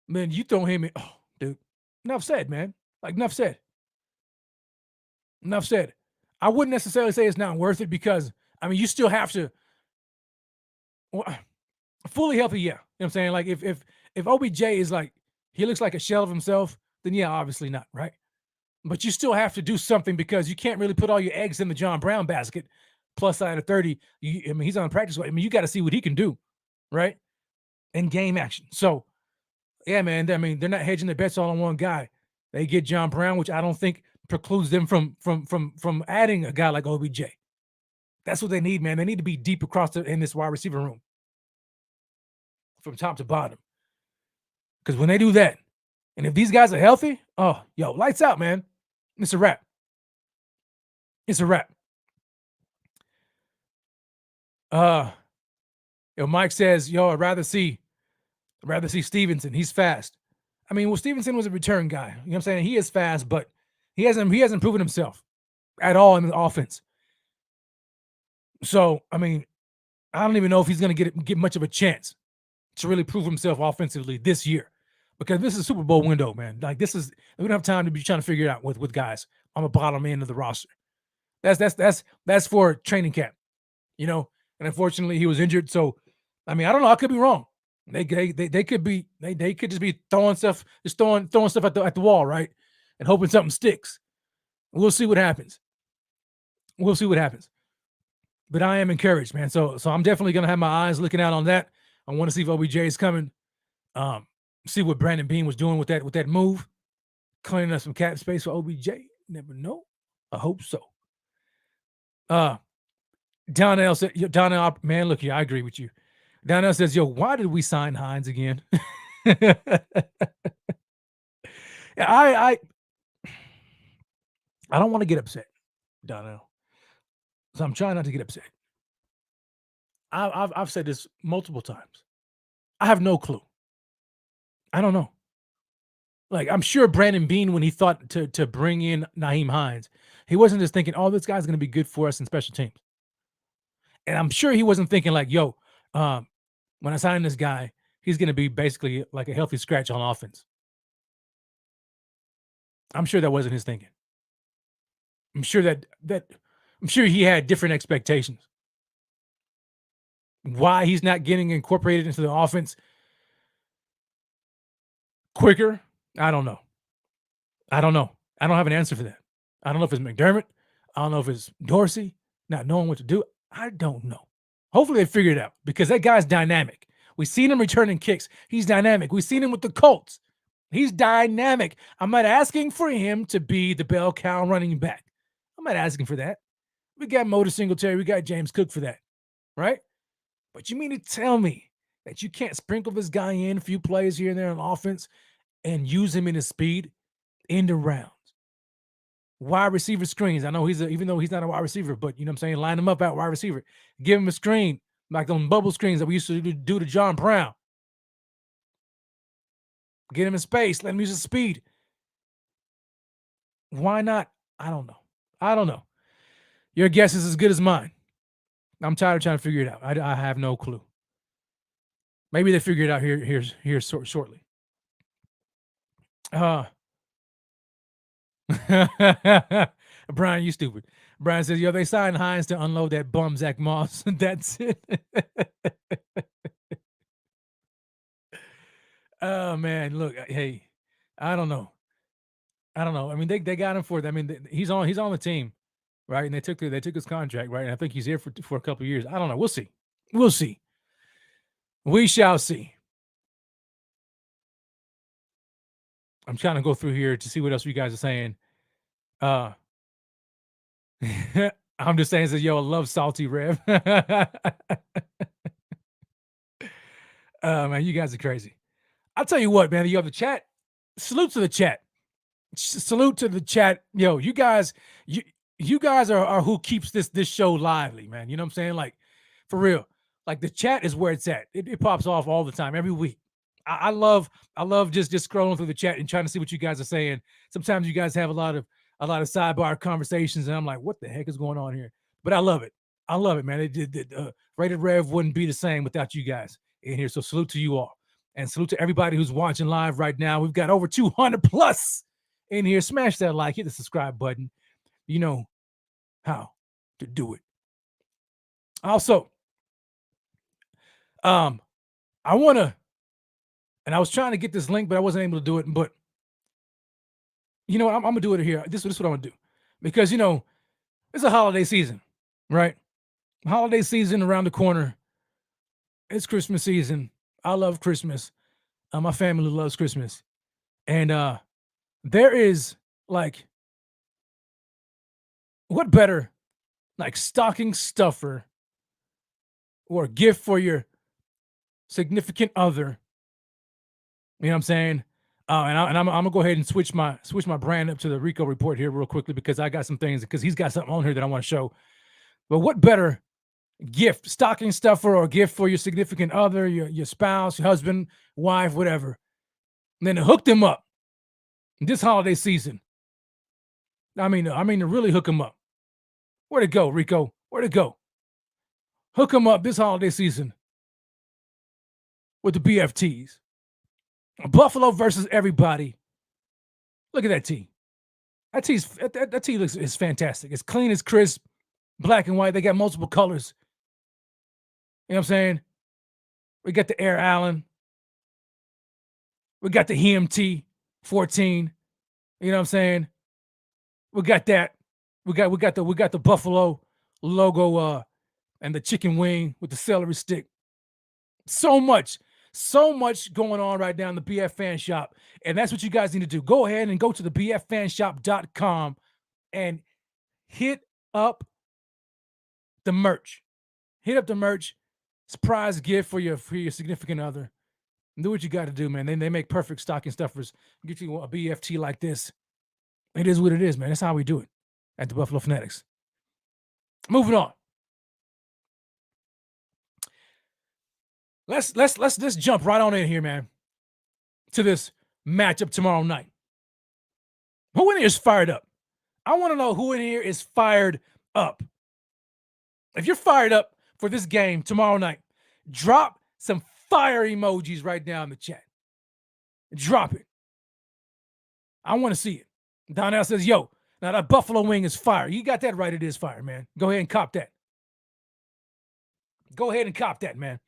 Man, you throw him in. Oh, dude. Enough said, man. Like, enough said. Enough said. I wouldn't necessarily say it's not worth it because, I mean, you still have to. Well, fully healthy, yeah. You know what I'm saying? Like, if OBJ is like, he looks like a shell of himself, then yeah, obviously not, right? But you still have to do something because you can't really put all your eggs in the John Brown basket. Plus side of 30. I mean, he's on practice. I mean, you got to see what he can do, right? In game action. So, yeah, man. I mean, they're not hedging their bets all on one guy. They get John Brown, which I don't think precludes them from adding a guy like OBJ. That's what they need, man. They need to be deep across in this wide receiver room, from top to bottom. Because when they do that, and if these guys are healthy, oh, yo, lights out, man. It's a wrap. It's a wrap. Mike says, yo, I'd rather see Stevenson. He's fast. I mean, well, Stevenson was a return guy. You know what I'm saying? He is fast, but he hasn't proven himself at all in the offense. So, I mean, I don't even know if he's going to get much of a chance to really prove himself offensively this year, because this is a Super Bowl window, man. Like we don't have time to be trying to figure it out with guys on the bottom end of the roster. That's for training camp, you know. And unfortunately, he was injured. So, I mean, I don't know. I could be wrong. They could just be throwing stuff at the wall, right, and hoping something sticks. We'll see what happens. But I am encouraged, man. So I'm definitely gonna have my eyes looking out on that. I want to see if OBJ is coming. See what Brandon Beane was doing with that move, cleaning up some cap space for OBJ. Never know. I hope so. Donnell said, Donnell, man, look here, I agree with you. Donnell says, yo, why did we sign Hines again? I don't want to get upset, Donnell. So I'm trying not to get upset. I've said this multiple times. I have no clue. I don't know. Like, I'm sure Brandon Beane, when he thought to bring in Nyheim Hines, he wasn't just thinking, oh, this guy's going to be good for us in special teams. And I'm sure he wasn't thinking like, yo, when I sign this guy, he's going to be basically like a healthy scratch on offense. I'm sure that wasn't his thinking. I'm sure I'm sure he had different expectations. Why he's not getting incorporated into the offense quicker, I don't know. I don't know. I don't have an answer for that. I don't know if it's McDermott. I don't know if it's Dorsey not knowing what to do. I don't know. Hopefully they figure it out because that guy's dynamic. We've seen him returning kicks. He's dynamic. We've seen him with the Colts. He's dynamic. I'm not asking for him to be the bell cow running back. I'm not asking for that. We got Motor Singletary. We got James Cook for that, right? But you mean to tell me that you can't sprinkle this guy in a few plays here and there on offense and use him in his speed in the rounds? Wide receiver screens. I know even though he's not a wide receiver, but you know what I'm saying? Line him up at wide receiver. Give him a screen like those bubble screens that we used to do to John Brown. Get him in space. Let him use his speed. Why not? I don't know. Your guess is as good as mine. I'm tired of trying to figure it out. I have no clue. Maybe they figure it out here shortly. Brian, you stupid. Brian says, yo, they signed Hines to unload that bum Zach Moss. That's it. Oh man, look, hey, I don't know. I mean, they got him for it. I mean, he's on the team, right? And they took his contract, right? And I think he's here for a couple of years. I don't know. We'll see. We shall see. I'm trying to go through here to see what else you guys are saying. I'm just saying, says, yo, I love salty Rev. Man, you guys are crazy. I'll tell you what, man, you have the chat. Salute to the chat. Salute to the chat. Yo, you guys are who keeps this show lively, man. You know what I'm saying? Like, for real. Like, the chat is where it's at. It pops off all the time, every week. I love just scrolling through the chat and trying to see what you guys are saying. Sometimes you guys have a lot of sidebar conversations, and I'm like, what the heck is going on here? But I love it. Man. Rated Rev wouldn't be the same without you guys in here. So salute to you all. And salute to everybody who's watching live right now. We've got over 200 plus in here. Smash that like, hit the subscribe button. You know how to do it. Also, I was trying to get this link, but I wasn't able to do it. But you know what? I'm gonna do it here. This is what I'm gonna do. Because it's a holiday season, right? Holiday season around the corner. It's Christmas season. I love Christmas. My family loves Christmas. And there is like, what better like stocking stuffer or a gift for your significant other? You know what I'm saying? And I'm gonna go ahead and switch my brand up to the Rico report here real quickly because I got some things, because he's got something on here that I want to show. But what better gift, stocking stuffer, or gift for your significant other, your spouse, your husband, wife, whatever, and then to hook them up this holiday season. I mean to really hook them up. Where'd it go, Rico? Where'd it go? Hook them up this holiday season with the BFTs. Buffalo versus everybody. Look at that tee. That tee is fantastic. It's clean, it's crisp, black and white. They got multiple colors. You know what I'm saying? We got the Air Allen. We got the HMT 14. You know what I'm saying? We got that. We got the Buffalo logo and the chicken wing with the celery stick. So much going on right now in the BF Fan Shop. And that's what you guys need to do. Go ahead and go to the bffanshop.com and hit up the merch. Hit up the merch. Surprise gift for your significant other. Do what you got to do, man. They make perfect stocking stuffers. Get you a BFT like this. It is what it is, man. That's how we do it at the Buffalo Fanatics. Moving on. Let's just jump right on in here, man, to this matchup tomorrow night. Who in here is fired up? I want to know who in here is fired up. If you're fired up for this game tomorrow night, drop some fire emojis right now in the chat. Drop it. I want to see it. Donnell says, yo, Now, that buffalo wing is fire. You got that right. It is fire, man. Go ahead and cop that. Go ahead and cop that, man.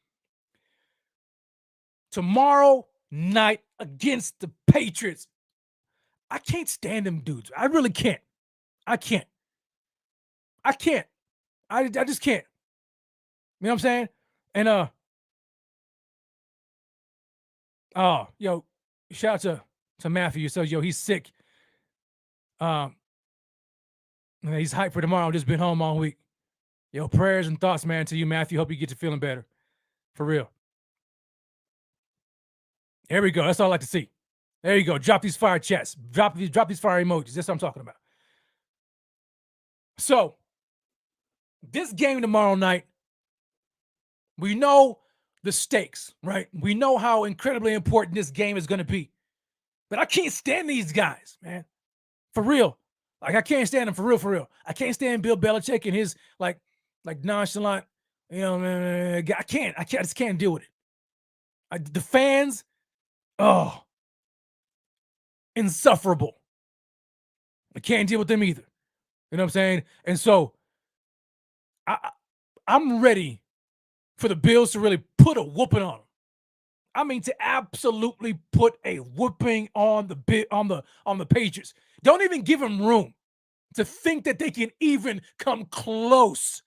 Tomorrow night against the Patriots. I can't stand them dudes. I really can't. I can't. I just can't. You know what I'm saying? And oh, yo, shout out to Matthew. So, yo, he's sick. He's hyped for tomorrow. Just been home all week. Yo, prayers and thoughts, man, to you, Matthew. Hope you get to feeling better. For real. There we go. That's all I like to see. There you go. Drop these fire chats. Drop these fire emojis. That's what I'm talking about. So, this game tomorrow night, we know the stakes, right? We know how incredibly important this game is going to be. But I can't stand these guys, man. For real. Like, I can't stand them for real. I can't stand Bill Belichick and his, like nonchalant, you know, I just can't deal with it. The fans, insufferable. I can't deal with them either. You know what I'm saying? And so, I'm ready for the Bills to really put a whooping on them. I mean, to absolutely put a whooping on the Patriots. Don't even give them room to think that they can even come close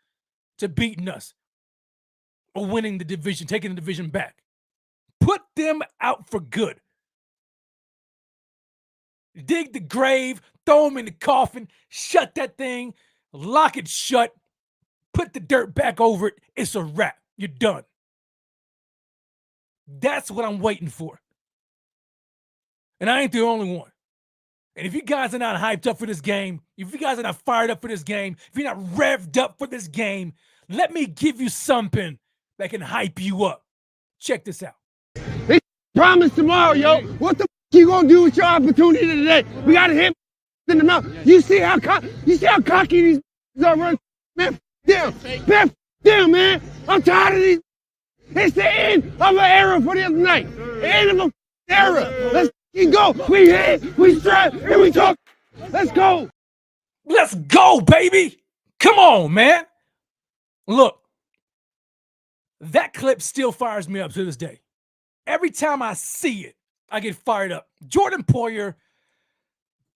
to beating us or winning the division, taking the division back. Put them out for good. Dig the grave, throw them in the coffin, shut that thing, lock it shut, put the dirt back over it. It's a wrap. You're done. That's what I'm waiting for. And I ain't the only one. And if you guys are not hyped up for this game, if you guys are not fired up for this game, if you're not revved up for this game, let me give you something that can hype you up. Check this out. They promise tomorrow, yo. What the you gonna do with your opportunity today? We gotta hit in the mouth. You see how cocky these are running? Man, damn, man. I'm tired of these. It's the end of an era for this night. The end of an era. Let's go. We hit, we strap, and we talk. Let's go. Let's go, baby. Come on, man. Look, that clip still fires me up to this day. Every time I see it, I get fired up. Jordan Poyer,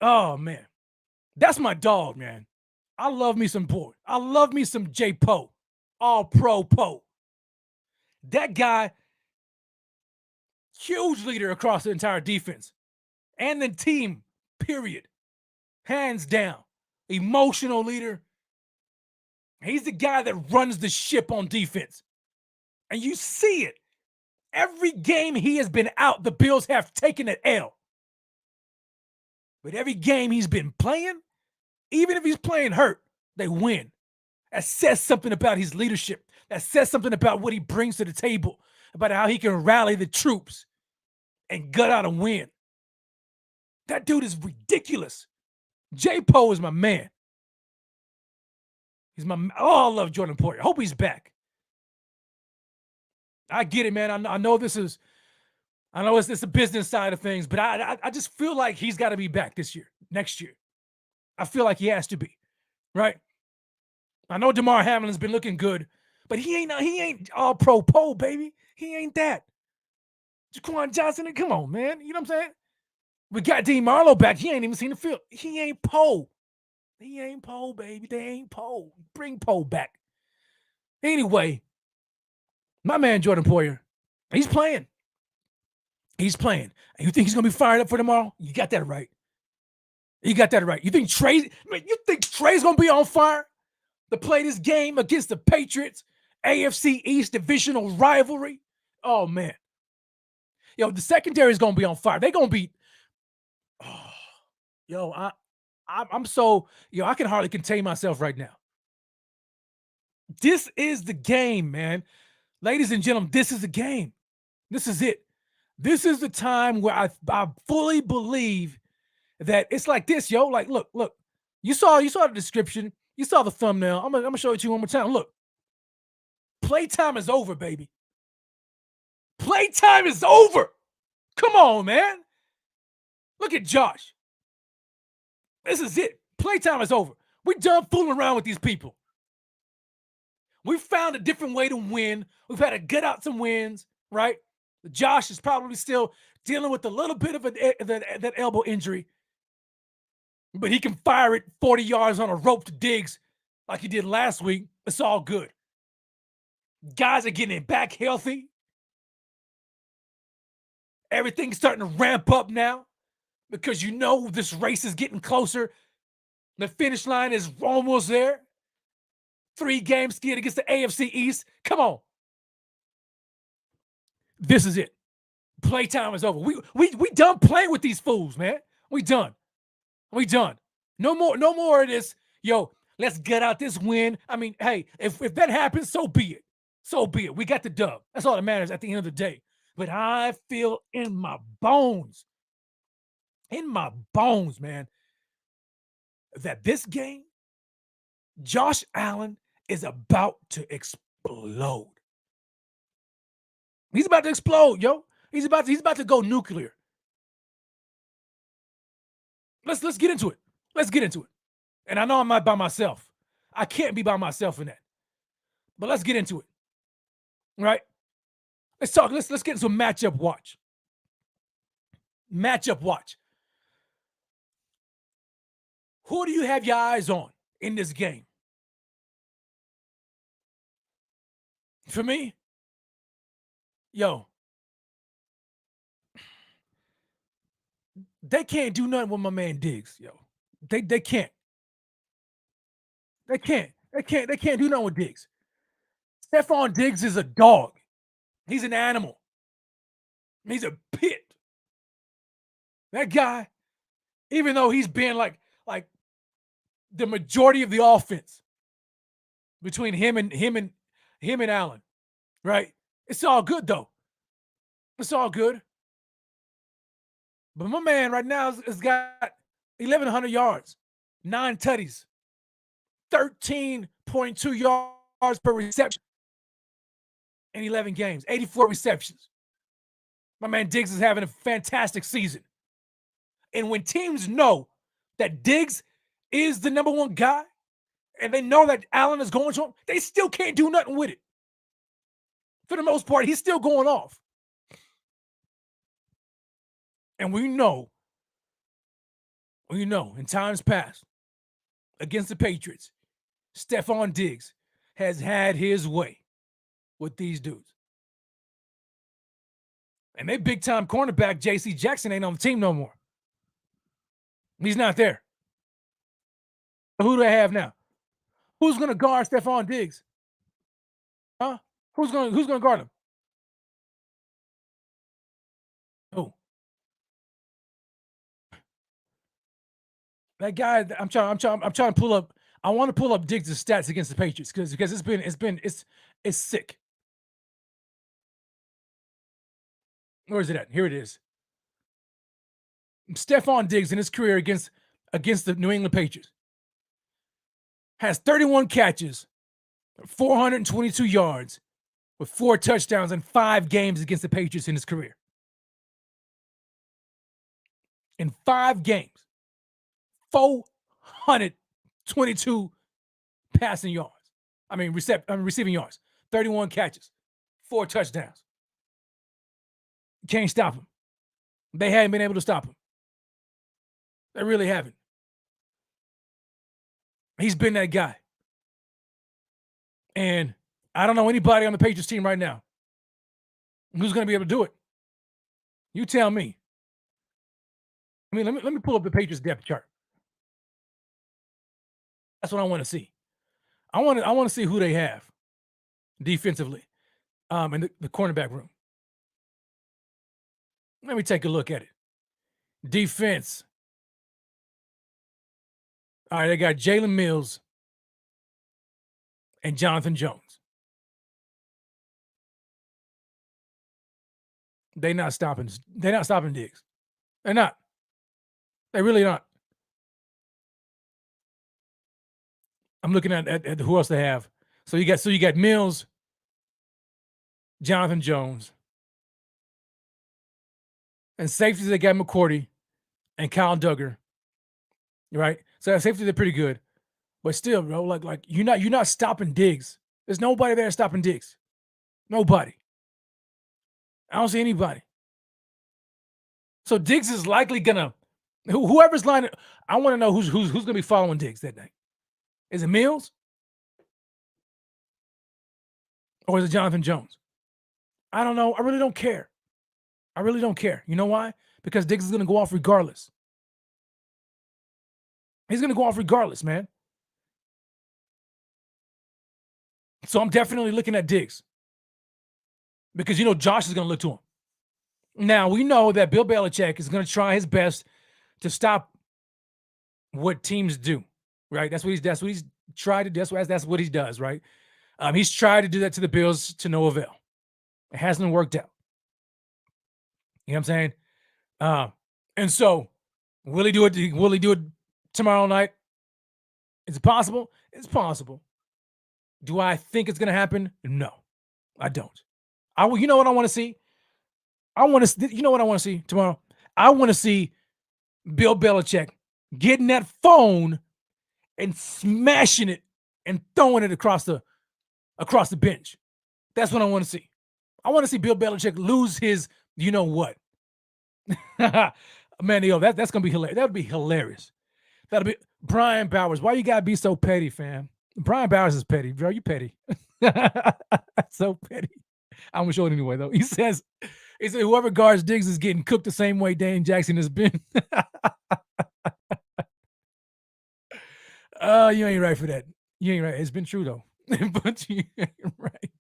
oh, man. That's my dog, man. I love me some Poyer. I love me some J. Poe. All-pro Poe. That guy, huge leader across the entire defense. And the team, period. Hands down. Emotional leader. He's the guy that runs the ship on defense. And you see it. Every game he has been out, the Bills have taken an L. But every game he's been playing, even if he's playing hurt, they win. That says something about his leadership. That says something about what he brings to the table, about how he can rally the troops and gut out a win. That dude is ridiculous. J. Poe is my man. I love Jordan Poyer. I hope he's back. I get it, man. I know it's the business side of things, but I just feel like he's got to be back next year. I feel like he has to be, right? I know DeMar Hamlin's been looking good, but he ain't all-pro Poe, baby. He ain't that. Jaquan Johnson, come on, man. You know what I'm saying? We got Dean Marlowe back. He ain't even seen the field. He ain't Poe. He ain't Poe, baby. They ain't Poe. Bring Poe back. Anyway, my man Jordan Poyer, he's playing. He's playing. And you think he's going to be fired up for tomorrow? You got that right. You think Trey's going to be on fire to play this game against the Patriots, AFC East divisional rivalry? Oh, man. Yo, the secondary is going to be on fire. They're going to be I can hardly contain myself right now. This is the game, man. Ladies and gentlemen, this is the game. This is it. This is the time where I fully believe that it's like this, yo. Like, look. You saw the description. You saw the thumbnail. I'm gonna show it to you one more time. Look. Playtime is over, baby. Playtime is over. Come on, man. Look at Josh. This is it. Playtime is over. We done fooling around with these people. We found a different way to win. We've had to get out some wins, right? Josh is probably still dealing with a little bit of that elbow injury, but he can fire it 40 yards on a rope to Diggs like he did last week. It's all good. Guys are getting back healthy. Everything's starting to ramp up now because you know this race is getting closer. The finish line is almost there. 3 games skied against the AFC East. Come on. This is it. Playtime is over. We done playing with these fools, man. We done. No more of this. Yo, let's get out this win. I mean, hey, if that happens, so be it. So be it. We got the dub. That's all that matters at the end of the day. But I feel in my bones, man, that this game, Josh Allen is about to explode. He's about to explode, yo. He's about to go nuclear. Let's get into it. Let's get into it. And I know I'm not by myself. I can't be by myself in that. But let's get into it. Right? Let's talk. Let's get into some matchup watch. Matchup watch. Who do you have your eyes on in this game? For me, yo, they can't do nothing with my man Diggs, yo. They can't. They can't do nothing with Diggs. Stephon Diggs is a dog. He's an animal. He's a pit. That guy, even though he's been like the majority of the offense between him and Allen, right? It's all good though. It's all good. But my man right now has got 1,100 yards, 9 tutties, 13.2 yards per reception in 11 games, 84 receptions. My man Diggs is having a fantastic season. And when teams know that Diggs is the number one guy and they know that Allen is going to him, they still can't do nothing with it. For the most part, he's still going off. And we know in times past against the Patriots, Stephon Diggs has had his way with these dudes. And their big-time cornerback, J.C. Jackson, ain't on the team no more. He's not there. Who do they have now? Who's going to guard Stephon Diggs? Huh? Who's going to guard him? Who? That guy. I'm trying to pull up. I want to pull up Diggs' stats against the Patriots because it's sick. Where is it at? Here it is. Stephon Diggs in his career against the New England Patriots has 31 catches, 422 yards, with 4 touchdowns in 5 games against the Patriots in his career. In 5 games, 422 passing yards. Receiving yards. 31 catches, 4 touchdowns. Can't stop him. They haven't been able to stop him. They really haven't. He's been that guy. And I don't know anybody on the Patriots team right now who's going to be able to do it. You tell me. I mean, let me pull up the Patriots depth chart. That's what I want to see. I want to see who they have defensively in the cornerback room. Let me take a look at it. Defense. All right, they got Jalen Mills and Jonathan Jones. They're not stopping Diggs. They're not. They really not. I'm looking at who else they have. So you got Mills, Jonathan Jones, and safeties they got McCourty and Kyle Duggar right? So safety, they're pretty good. But still, bro, like you're not stopping Diggs. There's nobody there stopping Diggs. Nobody. I don't see anybody. So Diggs is likely gonna whoever's lining. I want to know who's gonna be following Diggs that day. Is it Mills or is it Jonathan Jones? I don't know. I really don't care. I really don't care. You know why? Because Diggs is gonna go off regardless. He's gonna go off regardless, man. So I'm definitely looking at Diggs because Josh is gonna look to him. Now we know that Bill Belichick is gonna try his best to stop what teams do, right? That's what he's tried to do. That's what he does, right? He's tried to do that to the Bills to no avail. It hasn't worked out. You know what I'm saying? And so, will he do it? Will he do it tomorrow night? Is it possible? It's possible. Do I think it's going to happen? No, I don't. You know what I want to see? You know what I want to see tomorrow? I want to see Bill Belichick getting that phone and smashing it and throwing it across the bench. That's what I want to see. I want to see Bill Belichick lose his, you know what? Man, that's gonna be hilarious. That would be hilarious. That'll be Brian Bowers. Why you gotta be so petty, fam? Brian Bowers is petty, bro. You petty. So petty. I'm gonna show it anyway, though. He said whoever guards Diggs is getting cooked the same way Dane Jackson has been. You ain't right for that. You ain't right. It's been true though. But you ain't right.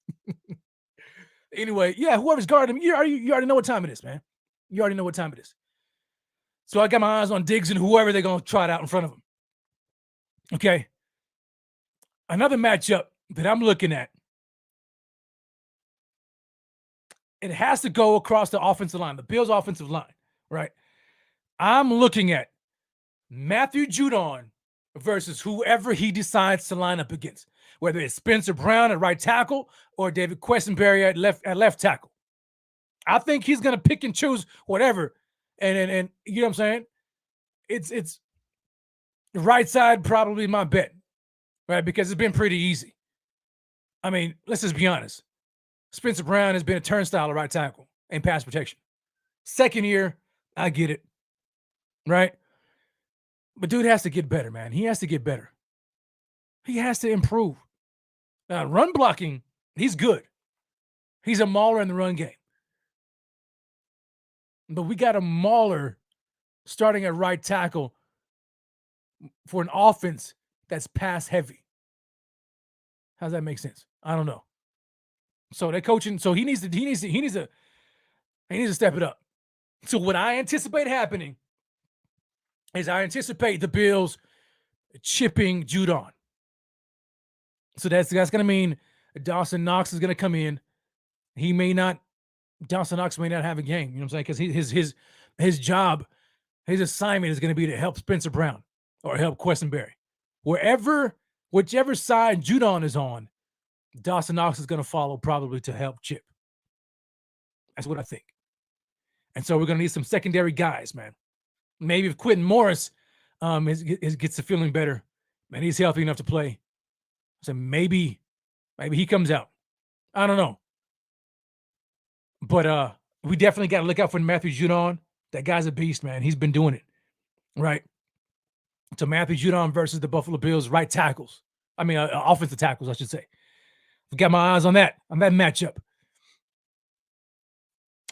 Anyway, yeah, whoever's guarding him, you already know what time it is, man. You already know what time it is. So I got my eyes on Diggs and whoever they're going to trot out in front of him. Okay. Another matchup that I'm looking at, it has to go across the offensive line, the Bills' offensive line, right? I'm looking at Matthew Judon versus whoever he decides to line up against, whether it's Spencer Brown at right tackle or David Questenberry at left tackle. I think he's going to pick and choose whatever. And you know what I'm saying? It's the right side probably my bet, right? Because it's been pretty easy. I mean, let's just be honest. Spencer Brown has been a turnstile at right tackle and pass protection. Second year, I get it, right? But dude has to get better, man. He has to get better. He has to improve. Now, run blocking, he's good. He's a mauler in the run game. But we got a mauler starting at right tackle for an offense that's pass heavy. How does that make sense? I don't know. So they're coaching. So he needs to step it up. So what I anticipate happening is I anticipate the Bills chipping Judon. So that's going to mean Dawson Knox is going to come in. Dawson Knox may not have a game. You know what I'm saying? Because his job, his assignment is going to be to help Spencer Brown or help Questenberry. Whichever side Judon is on, Dawson Knox is going to follow probably to help chip. That's what I think. And so we're going to need some secondary guys, man. Maybe if Quentin Morris gets the feeling better, and he's healthy enough to play, so maybe he comes out. I don't know. But we definitely got to look out for Matthew Judon. That guy's a beast, man. He's been doing it, right? So Matthew Judon versus the Buffalo Bills right tackles. I mean, offensive tackles, I should say. We got my eyes on that matchup.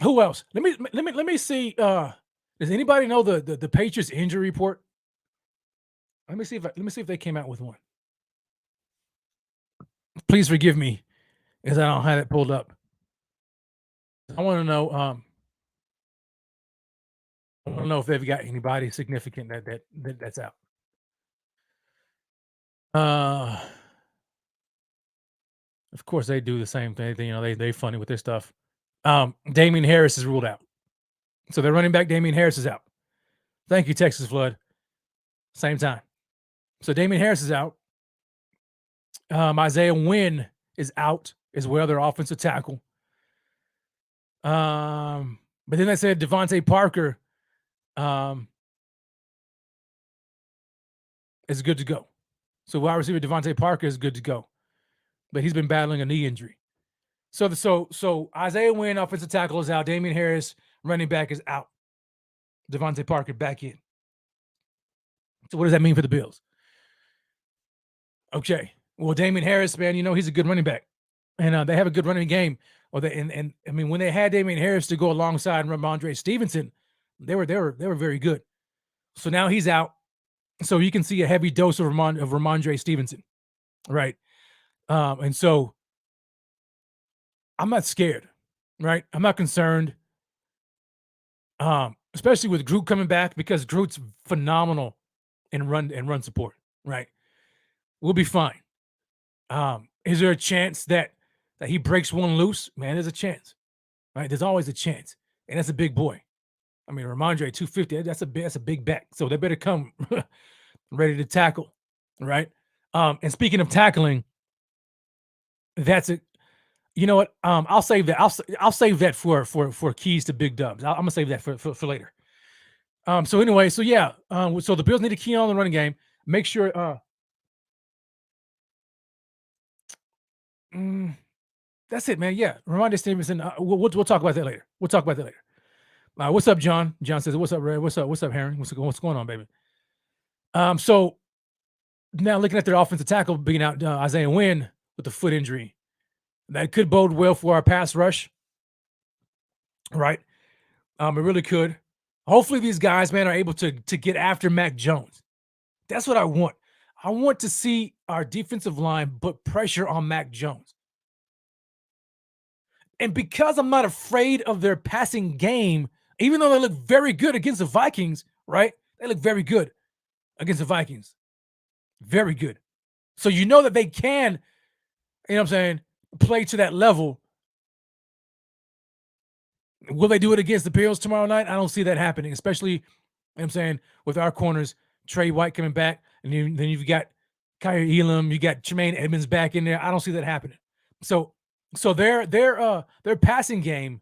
Who else? Let me see. Does anybody know the Patriots injury report? Let me see if they came out with one. Please forgive me, because I don't have it pulled up. I want to know. I don't know if they've got anybody significant that's out. Of course they do the same thing. They funny with their stuff. Damian Harris is ruled out. So their running back Damian Harris is out. Thank you, Texas Flood. Same time. So Damian Harris is out. Isaiah Wynn is out as well, their offensive tackle. But then they said Devontae Parker is good to go. So wide receiver Devontae Parker is good to go, but he's been battling a knee injury. So Isaiah Wynn, offensive tackle, is out. Damian Harris, running back, is out. Devontae Parker back in. So what does that mean for the Bills? Okay. Well, Damian Harris, man, he's a good running back, and they have a good running game. And I mean, when they had Damian Harris to go alongside Ramondre Stevenson, they were very good. So now he's out. So you can see a heavy dose of Ramondre Stevenson, right? And so I'm not scared, right? I'm not concerned, especially with Groot coming back, because Groot's phenomenal in run support, right? We'll be fine. Is there a chance that he breaks one loose? Man, there's a chance, right? There's always a chance, and that's a big boy. I mean, Ramondre 250. That's a big back. So they better come ready to tackle, right? And speaking of tackling, that's it. You know what? I'll save that. I'll save that for keys to big dubs. I'm gonna save that for later. So anyway, so yeah. So the Bills need to key on the running game. Make sure. That's it, man. Yeah, Ramondre Stevenson. We'll talk about that later. What's up, John? John says, "What's up, Red? What's up, Harry? What's going on, baby?" So now looking at their offensive tackle being out, Isaiah Wynn with the foot injury, that could bode well for our pass rush, right? It really could. Hopefully, these guys, man, are able to get after Mac Jones. That's what I want. I want to see our defensive line put pressure on Mac Jones. And because I'm not afraid of their passing game, even though they look very good against the Vikings, right? They look very good against the Vikings. Very good. So you know that they can, you know what I'm saying, play to that level. Will they do it against the Bills tomorrow night? I don't see that happening, especially, you know what I'm saying, with our corners, Trey White coming back, and then you've got Kyrie Elam, you got Tremaine Edmonds back in there. I don't see that happening. So their passing game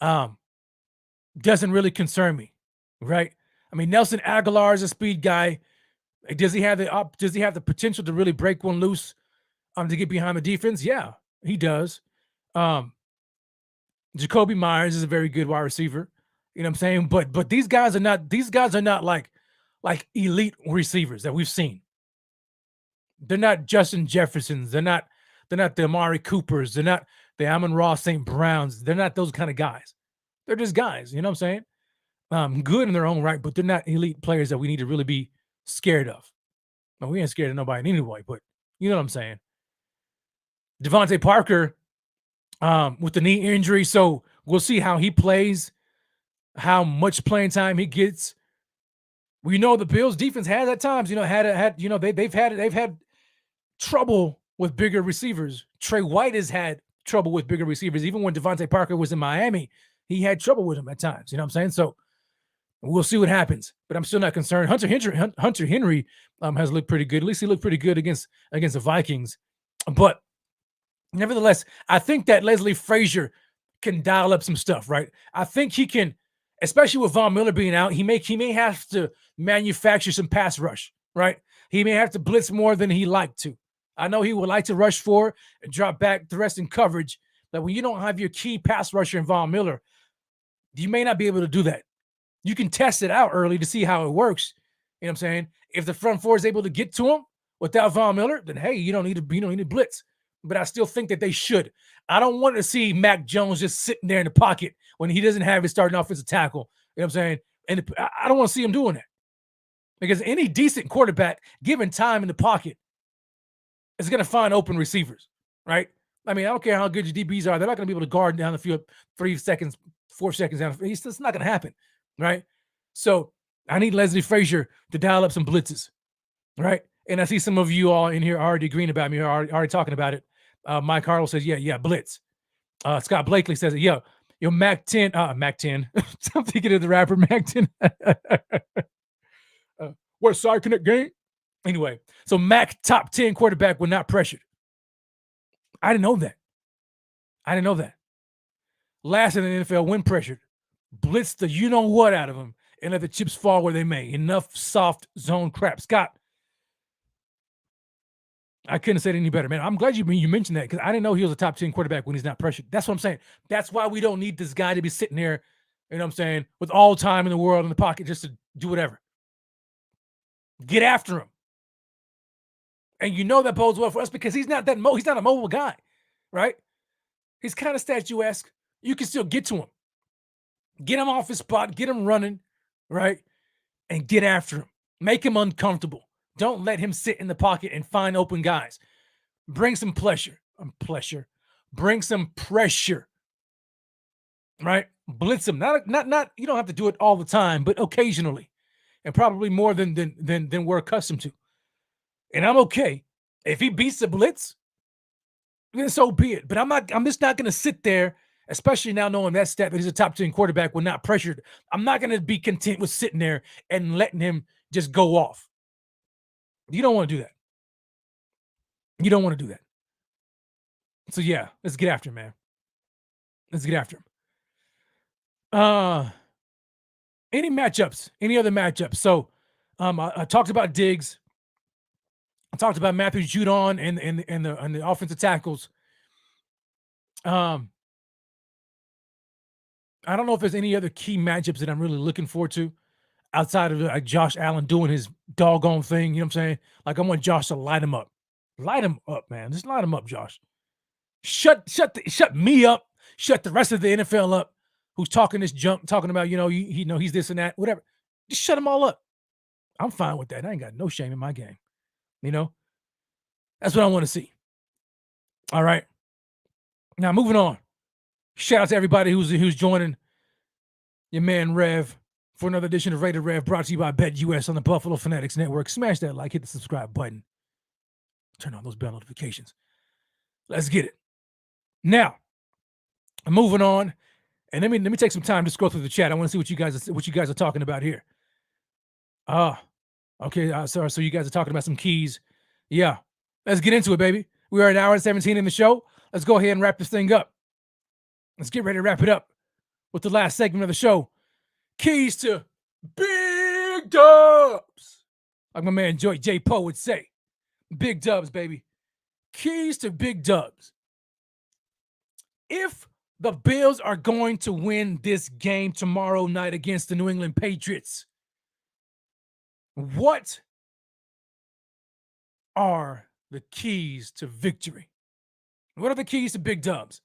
doesn't really concern me, right? I mean, Nelson Aguilar is a speed guy. Does he have the potential to really break one loose to get behind the defense? Yeah, he does. Jacoby Myers is a very good wide receiver. You know what I'm saying? But these guys are not like elite receivers that we've seen. They're not Justin Jeffersons. They're not the Amari Coopers. They're not the Amon-Ra St. Browns. They're not those kind of guys. They're just guys, you know what I'm saying? Good in their own right, but they're not elite players that we need to really be scared of. Well, we ain't scared of nobody anyway, but you know what I'm saying? Devontae Parker with the knee injury, so we'll see how he plays, how much playing time he gets. We know the Bills defense has at times, they've had trouble with bigger receivers. Trey White has had trouble with bigger receivers. Even when Devontae Parker was in Miami, he had trouble with him at times. You know what I'm saying? So we'll see what happens. But I'm still not concerned. Hunter Henry has looked pretty good. At least he looked pretty good against the Vikings. But nevertheless, I think that Leslie Frazier can dial up some stuff, right? I think he can, especially with Von Miller being out, he may have to manufacture some pass rush, right? He may have to blitz more than he liked to. I know he would like to rush forward and drop back the rest in coverage. But when you don't have your key pass rusher in Von Miller, you may not be able to do that. You can test it out early to see how it works. You know what I'm saying? If the front four is able to get to him without Von Miller, then hey, you don't need to blitz. But I still think that they should. I don't want to see Mac Jones just sitting there in the pocket when he doesn't have his starting offensive tackle. You know what I'm saying? And I don't want to see him doing that. Because any decent quarterback, given time in the pocket, is going to find open receivers, right? I mean, I don't care how good your DBs are. They're not going to be able to guard down the field 3 seconds, 4 seconds down the field. It's not going to happen, right? So I need Leslie Frazier to dial up some blitzes, right? And I see some of you all in here already agreeing about me, already talking about it. Mike Harlow says, yeah, blitz. Scott Blakely says, yo, Mac 10. I'm thinking of the rapper Mac 10. What side connect game? Anyway, so Mac top 10 quarterback when not pressured. I didn't know that. Last in the NFL when pressured. Blitz the you-know-what out of him and let the chips fall where they may. Enough soft zone crap. Scott, I couldn't have said it any better, man. I'm glad you mentioned that because I didn't know he was a top 10 quarterback when he's not pressured. That's what I'm saying. That's why we don't need this guy to be sitting there, you know what I'm saying, with all time in the world in the pocket just to do whatever. Get after him. And you know that bodes well for us because he's not he's not a mobile guy, right? He's kind of statuesque. You can still get to him. Get him off his spot, get him running, right? And get after him. Make him uncomfortable. Don't let him sit in the pocket and find open guys. Bring some pleasure. Bring some pressure. Right? Blitz him. Not you don't have to do it all the time, but occasionally. And probably more than we're accustomed to. And I'm okay. If he beats the blitz, then so be it. But I'm just not gonna sit there, especially now knowing that stat that he's a top 10 quarterback when not pressured. I'm not gonna be content with sitting there and letting him just go off. You don't want to do that. You don't want to do that. So yeah, let's get after him, man. Let's get after him. Any matchups? Any other matchups? So, I talked about Diggs. I talked about Matthew Judon and the offensive tackles. I don't know if there's any other key matchups that I'm really looking forward to outside of like Josh Allen doing his doggone thing. You know what I'm saying? Like I want Josh to light him up. Light him up, man. Just light him up, Josh. Shut me up. Shut the rest of the NFL up. Who's talking this junk, talking about, he's this and that, whatever. Just shut them all up. I'm fine with that. I ain't got no shame in my game. That's what I want to see. All right. Now moving on. Shout out to everybody who's joining your man Rev for another edition of Rated Rev, brought to you by BetUS on the Buffalo Fanatics Network. Smash that like, hit the subscribe button, turn on those bell notifications. Let's get it. Now, moving on, and let me take some time to scroll through the chat. I want to see what you guys are talking about here. Okay. So you guys are talking about some keys. Yeah, let's get into it, baby. We are an hour and 17 in the show. Let's go ahead and wrap this thing up. Let's get ready to wrap it up with the last segment of the show. Keys to big dubs. Like my man J. Poe would say. Big dubs, baby. Keys to big dubs. If the Bills are going to win this game tomorrow night against the New England Patriots, what are the keys to victory? What are the keys to big dubs?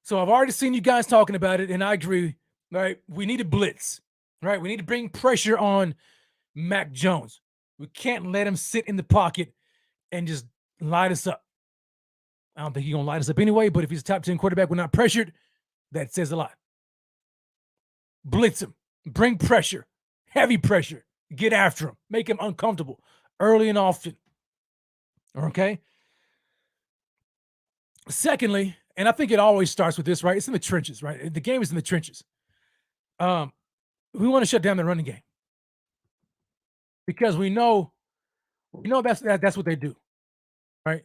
So I've already seen you guys talking about it, and I agree, right? We need a blitz, right? We need to bring pressure on Mac Jones. We can't let him sit in the pocket and just light us up. I don't think he's going to light us up anyway, but if he's a top 10 quarterback, we're not pressured, that says a lot. Blitz him. Bring pressure. Heavy pressure. Get after him. Make him uncomfortable early and often. Okay? Secondly, and I think it always starts with this, right? It's in the trenches, right? The game is in the trenches. We want to shut down the running game because we know that's what they do, right?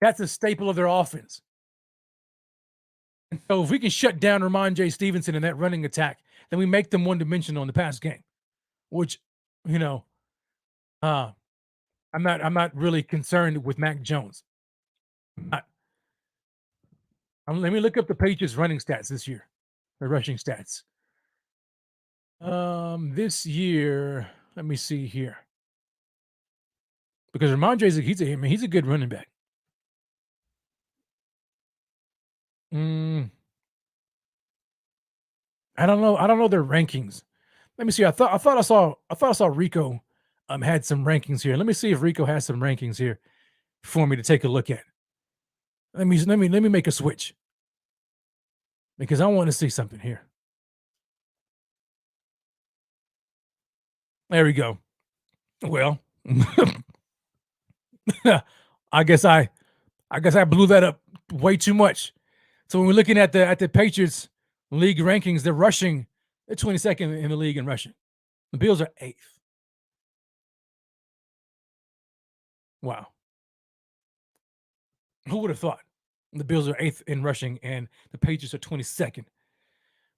That's a staple of their offense. And so if we can shut down Ramondre Stevenson in that running attack, then we make them one-dimensional in the pass game, which, I'm not really concerned with Mac Jones. Let me look up the Patriots running stats this year, the rushing stats. This year, let me see here. Because Ramondre's he's a good running back. I don't know their rankings. Let me see. I thought I saw Rico had some rankings here. Let me see if Rico has some rankings here for me to take a look at. Let me make a switch because I want to see something here. There we go. Well, I guess I blew that up way too much. So when we're looking at the Patriots league rankings, they're rushing. They're 22nd in the league in rushing. The Bills are 8th. Wow. Who would have thought the Bills are 8th in rushing and the Patriots are 22nd?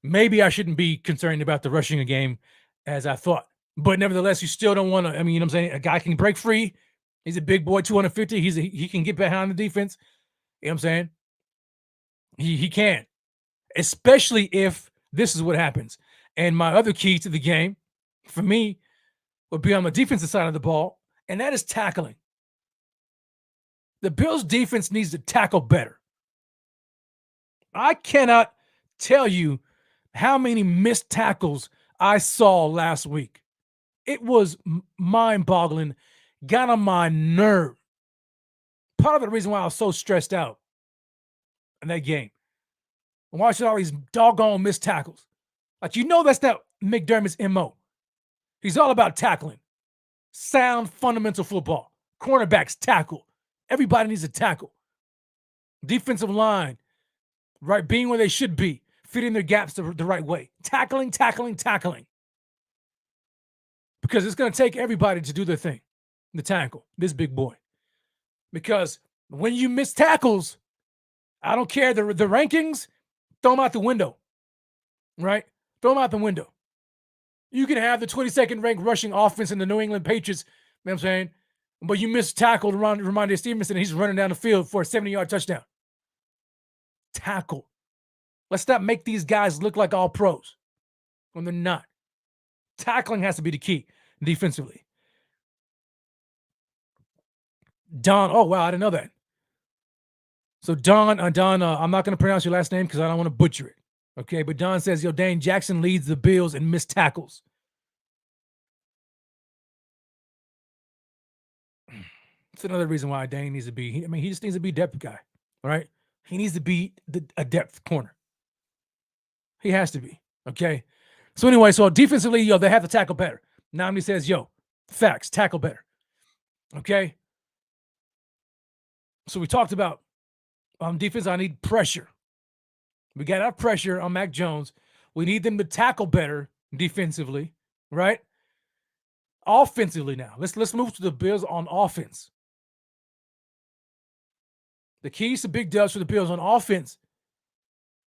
Maybe I shouldn't be concerned about the rushing game as I thought. But nevertheless, you still don't want to, I mean, you know what I'm saying? A guy can break free. He's a big boy, 250. He can get behind the defense. You know what I'm saying? He can, especially if this is what happens. And my other key to the game, for me, would be on the defensive side of the ball, and that is tackling. The Bills' defense needs to tackle better. I cannot tell you how many missed tackles I saw last week. It was mind-boggling, got on my nerve. Part of the reason why I was so stressed out in that game. I'm watching all these doggone missed tackles. Like, that's not McDermott's MO. He's all about tackling. Sound, fundamental football. Cornerbacks tackle. Everybody needs to tackle. Defensive line, right, being where they should be, fitting their gaps the right way. Tackling. Because it's going to take everybody to do their thing, the tackle, this big boy. Because when you miss tackles, I don't care, the rankings, throw them out the window, right? Throw them out the window. You can have the 22nd ranked rushing offense in the New England Patriots, you know what I'm saying? But you miss tackle to Ramondre Stevenson, and he's running down the field for a 70-yard touchdown. Tackle. Let's not make these guys look like all pros when they're not. Tackling has to be the key defensively. Don, oh, wow, I didn't know that. So Don, I'm not going to pronounce your last name because I don't want to butcher it. Okay, but Don says, Dane Jackson leads the Bills in missed tackles. It's another reason why Dane needs to be, he just needs to be a depth guy, right? He needs to be a depth corner. He has to be, okay? So anyway, so defensively, they have to tackle better. Namdi says, facts, tackle better, okay? So we talked about defense, I need pressure. We got our pressure on Mac Jones. We need them to tackle better defensively, right? Offensively now. Let's move to the Bills on offense. The keys to big dubs for the Bills on offense.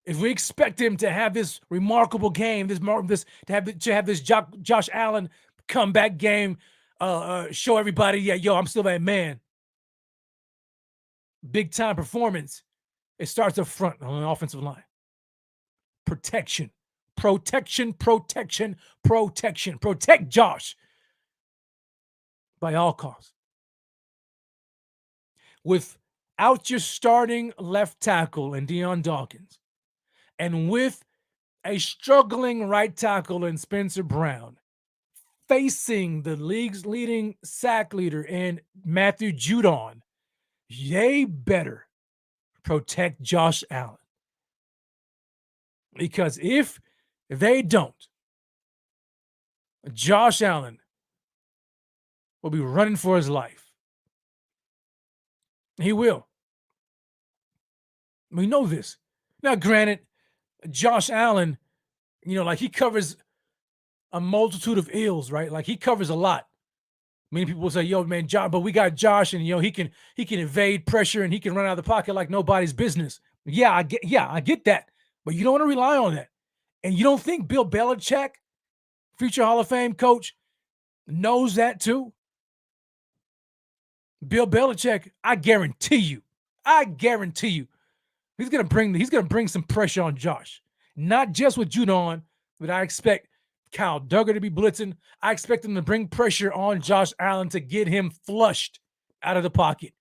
If we expect him to have this remarkable game, to have this Josh Allen comeback game, show everybody, I'm still that man. Big time performance. It starts up front on the offensive line. Protection. Protect Josh by all costs. Without your starting left tackle and Deion Dawkins, and with a struggling right tackle in Spencer Brown, facing the league's leading sack leader in Matthew Judon, they better protect Josh Allen. Because if they don't, Josh Allen will be running for his life. He will. We know this. Now, granted, Josh Allen, like he covers a multitude of ills, right? Like he covers a lot. Many people will say, man, but we got Josh, and he can evade pressure and he can run out of the pocket like nobody's business. I get that. But you don't want to rely on that. And you don't think Bill Belichick, future Hall of Fame coach, knows that too? Bill Belichick, I guarantee you, he's gonna bring some pressure on Josh. Not just with Judon, but I expect Kyle Duggar to be blitzing. I expect him to bring pressure on Josh Allen to get him flushed out of the pocket.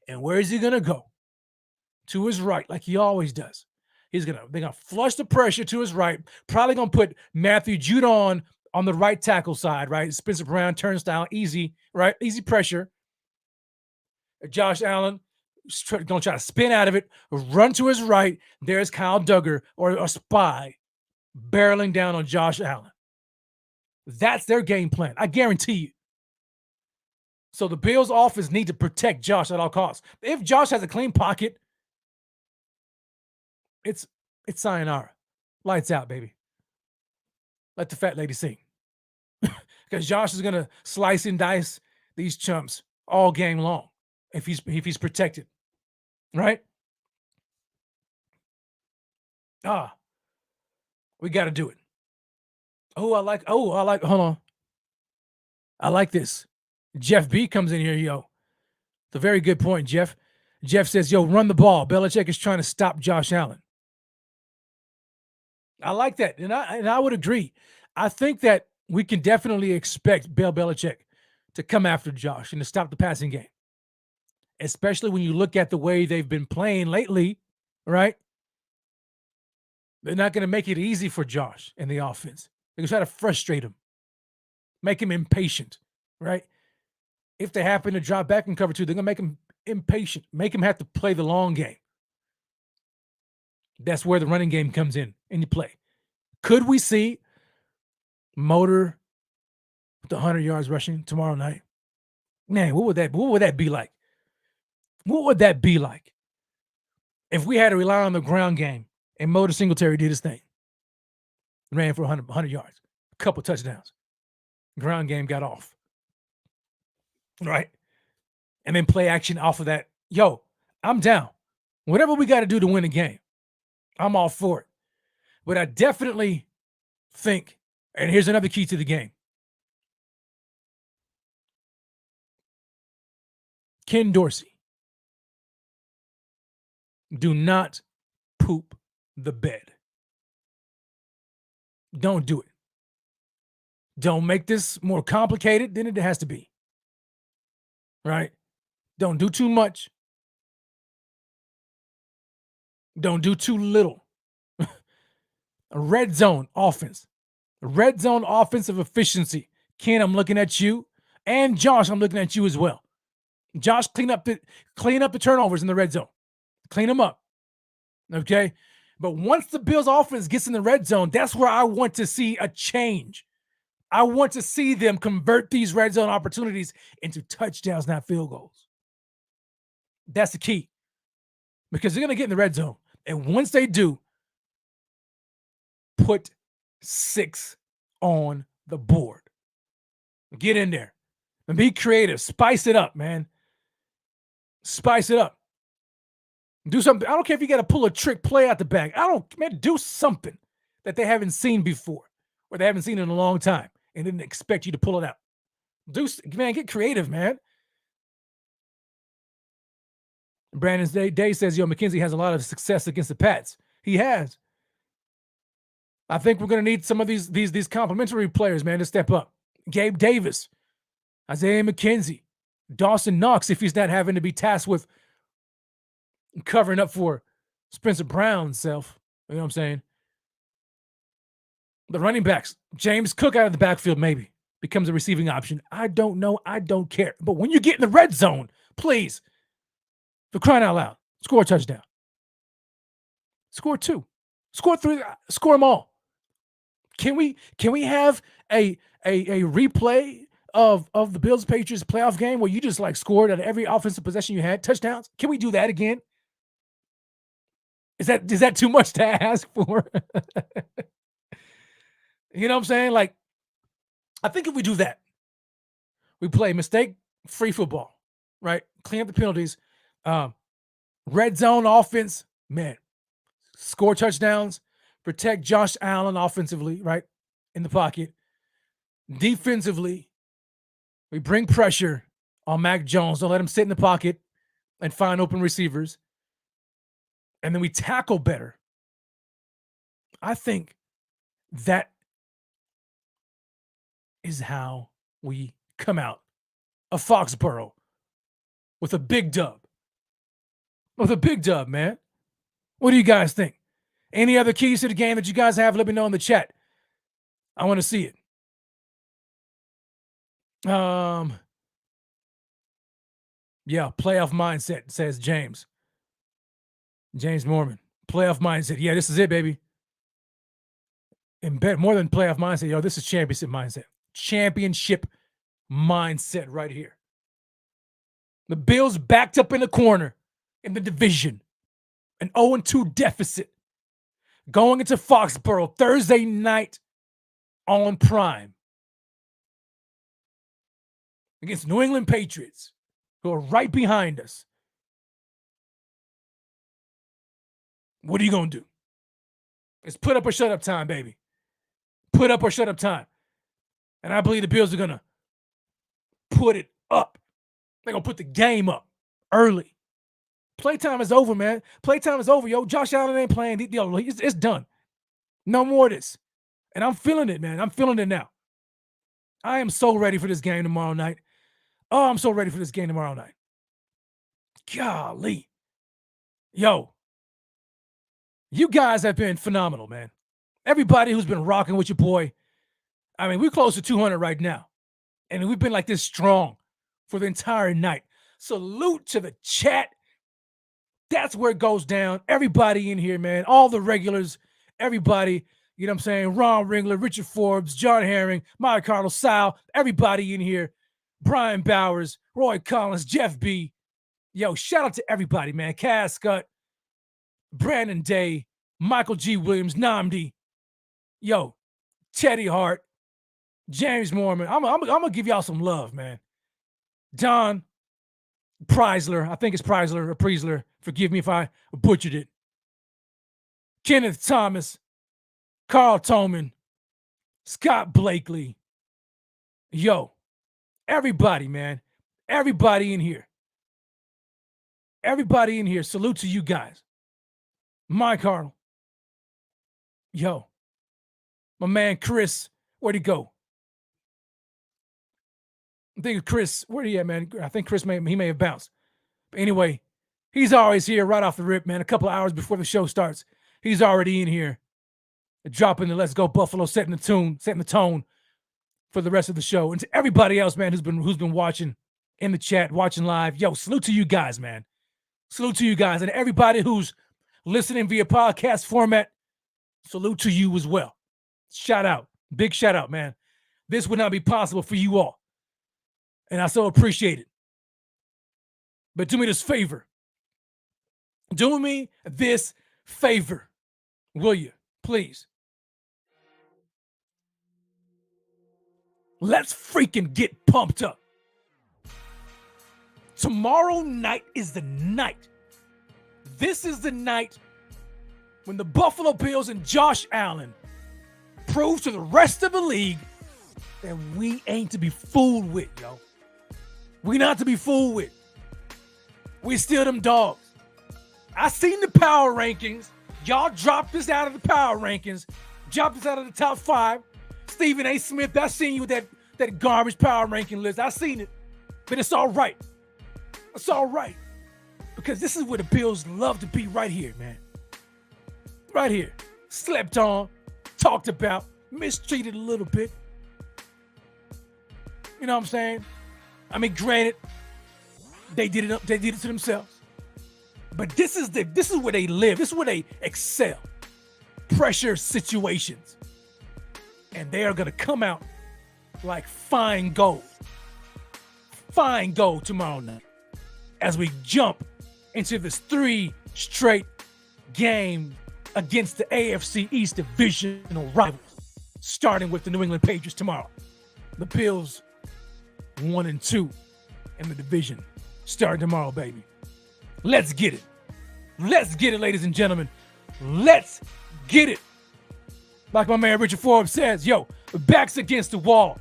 And where is he gonna go? To his right, like he always does. They're gonna flush the pressure to his right. Probably gonna put Matthew Judon on the right tackle side, right? Spencer Brown turnstile, easy, right? Easy pressure. Josh Allen gonna try to spin out of it, run to his right. There's Kyle Duggar or a spy barreling down on Josh Allen. That's their game plan. I guarantee you. So the Bills' offense need to protect Josh at all costs. If Josh has a clean pocket, it's sayonara. Lights out, baby. Let the fat lady sing. Because Josh is gonna slice and dice these chumps all game long if he's protected. Right? We got to do it. Hold on. I like this. Jeff B comes in here, It's a very good point, Jeff. Jeff says, yo, run the ball. Belichick is trying to stop Josh Allen. I like that. And I would agree. I think that we can definitely expect Bill Belichick to come after Josh and to stop the passing game. Especially when you look at the way they've been playing lately, right? They're not going to make it easy for Josh in the offense. They're going to try to frustrate him, make him impatient, right? If they happen to drop back in cover two, they're going to make him impatient, make him have to play the long game. That's where the running game comes in you play. Could we see Motor with 100 yards rushing tomorrow night? Man, what would that be like? What would that be like if we had to rely on the ground game and Motor Singletary did his thing? Ran for 100 yards, a couple touchdowns. Ground game got off. Right? And then play action off of that. Yo, I'm down. Whatever we got to do to win a game, I'm all for it. But I definitely think, and here's another key to the game. Ken Dorsey, do not poop the bed. Don't do it. Don't make this more complicated than it has to be. Right? Don't do too much. Don't do too little. A red zone offense. A red zone offensive efficiency. Ken, I'm looking at you. And Josh, I'm looking at you as well. Josh, clean up the turnovers in the red zone. Clean them up. Okay? But once the Bills offense gets in the red zone, that's where I want to see a change. I want to see them convert these red zone opportunities into touchdowns, not field goals. That's the key. Because they're going to get in the red zone. And once they do, put 6 on the board. Get in there and be creative. Spice it up, man. Spice it up. Do something. I don't care if you got to pull a trick play out the bag. Do something that they haven't seen before or they haven't seen in a long time and didn't expect you to pull it out. Get creative, man. Brandon Day says, yo, McKenzie has a lot of success against the Pats. He has. I think we're going to need some of these complimentary players, man, to step up. Gabe Davis, Isaiah McKenzie, Dawson Knox, if he's not having to be tasked with covering up for Spencer Brown's self. You know what I'm saying? The running backs, James Cook out of the backfield maybe becomes a receiving option. I don't know. I don't care. But when you get in the red zone, please, for crying out loud, score a touchdown. Score 2. Score 3. Score them all. Can we have a replay of the Bills Patriots playoff game where you just like scored at every offensive possession you had, touchdowns? Can we do that again? Is that too much to ask for? You know what I'm saying? Like, I think if we do that, we play mistake-free football, right? Clean up the penalties. Red zone offense, man. Score touchdowns. Protect Josh Allen offensively, right? In the pocket. Defensively, we bring pressure on Mac Jones. Don't let him sit in the pocket and find open receivers. And then we tackle better. I think that is how we come out of Foxborough with a big dub. With a big dub, man. What do you guys think? Any other keys to the game that you guys have? Let me know in the chat. I want to see it. Yeah, playoff mindset, says James. James Mormon. Playoff mindset. Yeah, this is it, baby. And more than playoff mindset, yo, this is championship mindset. Championship mindset right here. The Bills backed up in the corner in the division. An 0-2 deficit. Going into Foxborough Thursday night on Prime. Against New England Patriots, who are right behind us. What are you going to do? It's put up or shut up time, baby. Put up or shut up time. And I believe the Bills are going to put it up. They're going to put the game up. early. Playtime is over, man. Playtime is over, yo. Josh Allen ain't playing. Yo, it's done. No more of this. And I'm feeling it, man. I'm feeling it now. I am so ready for this game tomorrow night. Oh, I'm so ready for this game tomorrow night. Golly. Yo, you guys have been phenomenal, man. Everybody who's been rocking with your boy. I mean, we're close to 200 right now. And we've been like this strong for the entire night. Salute to the chat. That's where it goes down. Everybody in here, man. All the regulars, everybody. You know what I'm saying? Ron Ringler, Richard Forbes, John Herring, Mike Carlos, Sal, everybody in here. Brian Bowers, Roy Collins, Jeff B. Yo, shout out to everybody, man. Cass Scott, Brandon Day, Michael G. Williams, Namdi. Yo, Teddy Hart, James Mormon. I'm going to give y'all some love, man. Don Preisler. I think it's Preisler or Preisler. Forgive me if I butchered it. Kenneth Thomas, Carl Tolman, Scott Blakely. Yo, everybody, man. Everybody in here. Everybody in here. Salute to you guys. Mike Arnold. Yo. My man Chris. Where'd he go? I think Chris. Where'd he at, man? I think Chris may have bounced. But anyway, he's always here right off the rip, man. A couple of hours before the show starts. He's already in here. Dropping the Let's Go Buffalo, setting the tone for the rest of the show. And to everybody else, man, who's been watching in the chat, watching live. Yo, salute to you guys, man. Salute to you guys. And everybody who's listening via podcast format, salute to you as well. Shout out. Big shout out, man. This would not be possible for you all. And I so appreciate it. But do me this favor. Do me this favor. Will you? Please. Let's freaking get pumped up. Tomorrow night is the night. This is the night when the Buffalo Bills and Josh Allen prove to the rest of the league that we ain't to be fooled with, yo. We not to be fooled with. We still them dogs. I seen the power rankings. Y'all dropped this out of the power rankings. Dropped this out of the top 5. Stephen A. Smith, I seen you with that garbage power ranking list. I seen it. But it's all right. It's all right. Because this is where the Bills love to be, right here, man. Right here. Slept on, talked about, mistreated a little bit. You know what I'm saying? I mean, granted, they did it to themselves. But this is where they live. This is where they excel. Pressure situations. And they are going to come out like fine gold. Fine gold tomorrow night. As we jump into this 3 straight game against the AFC East divisional rivals. Starting with the New England Patriots tomorrow. The Bills 1-2 in the division. Starting tomorrow, baby. Let's get it. Let's get it, ladies and gentlemen. Let's get it. Like my man Richard Forbes says, yo, the back's against the wall.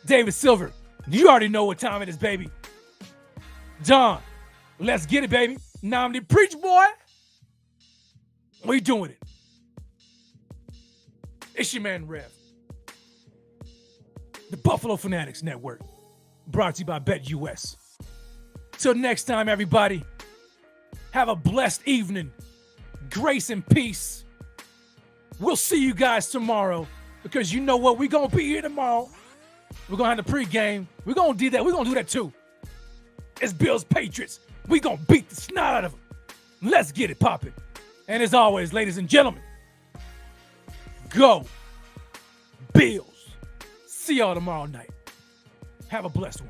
David Silver, you already know what time it is, baby. Don, let's get it, baby. Namdi Preach, boy. We doing it. It's your man, Rev. The Buffalo Fanatics Network. Brought to you by BetUS. Till next time, everybody. Have a blessed evening. Grace and peace. We'll see you guys tomorrow because you know what? We're going to be here tomorrow. We're going to have the pregame. We're going to do that. We're going to do that too. It's Bills Patriots. We're going to beat the snot out of them. Let's get it popping. And as always, ladies and gentlemen, go Bills. See y'all tomorrow night. Have a blessed one.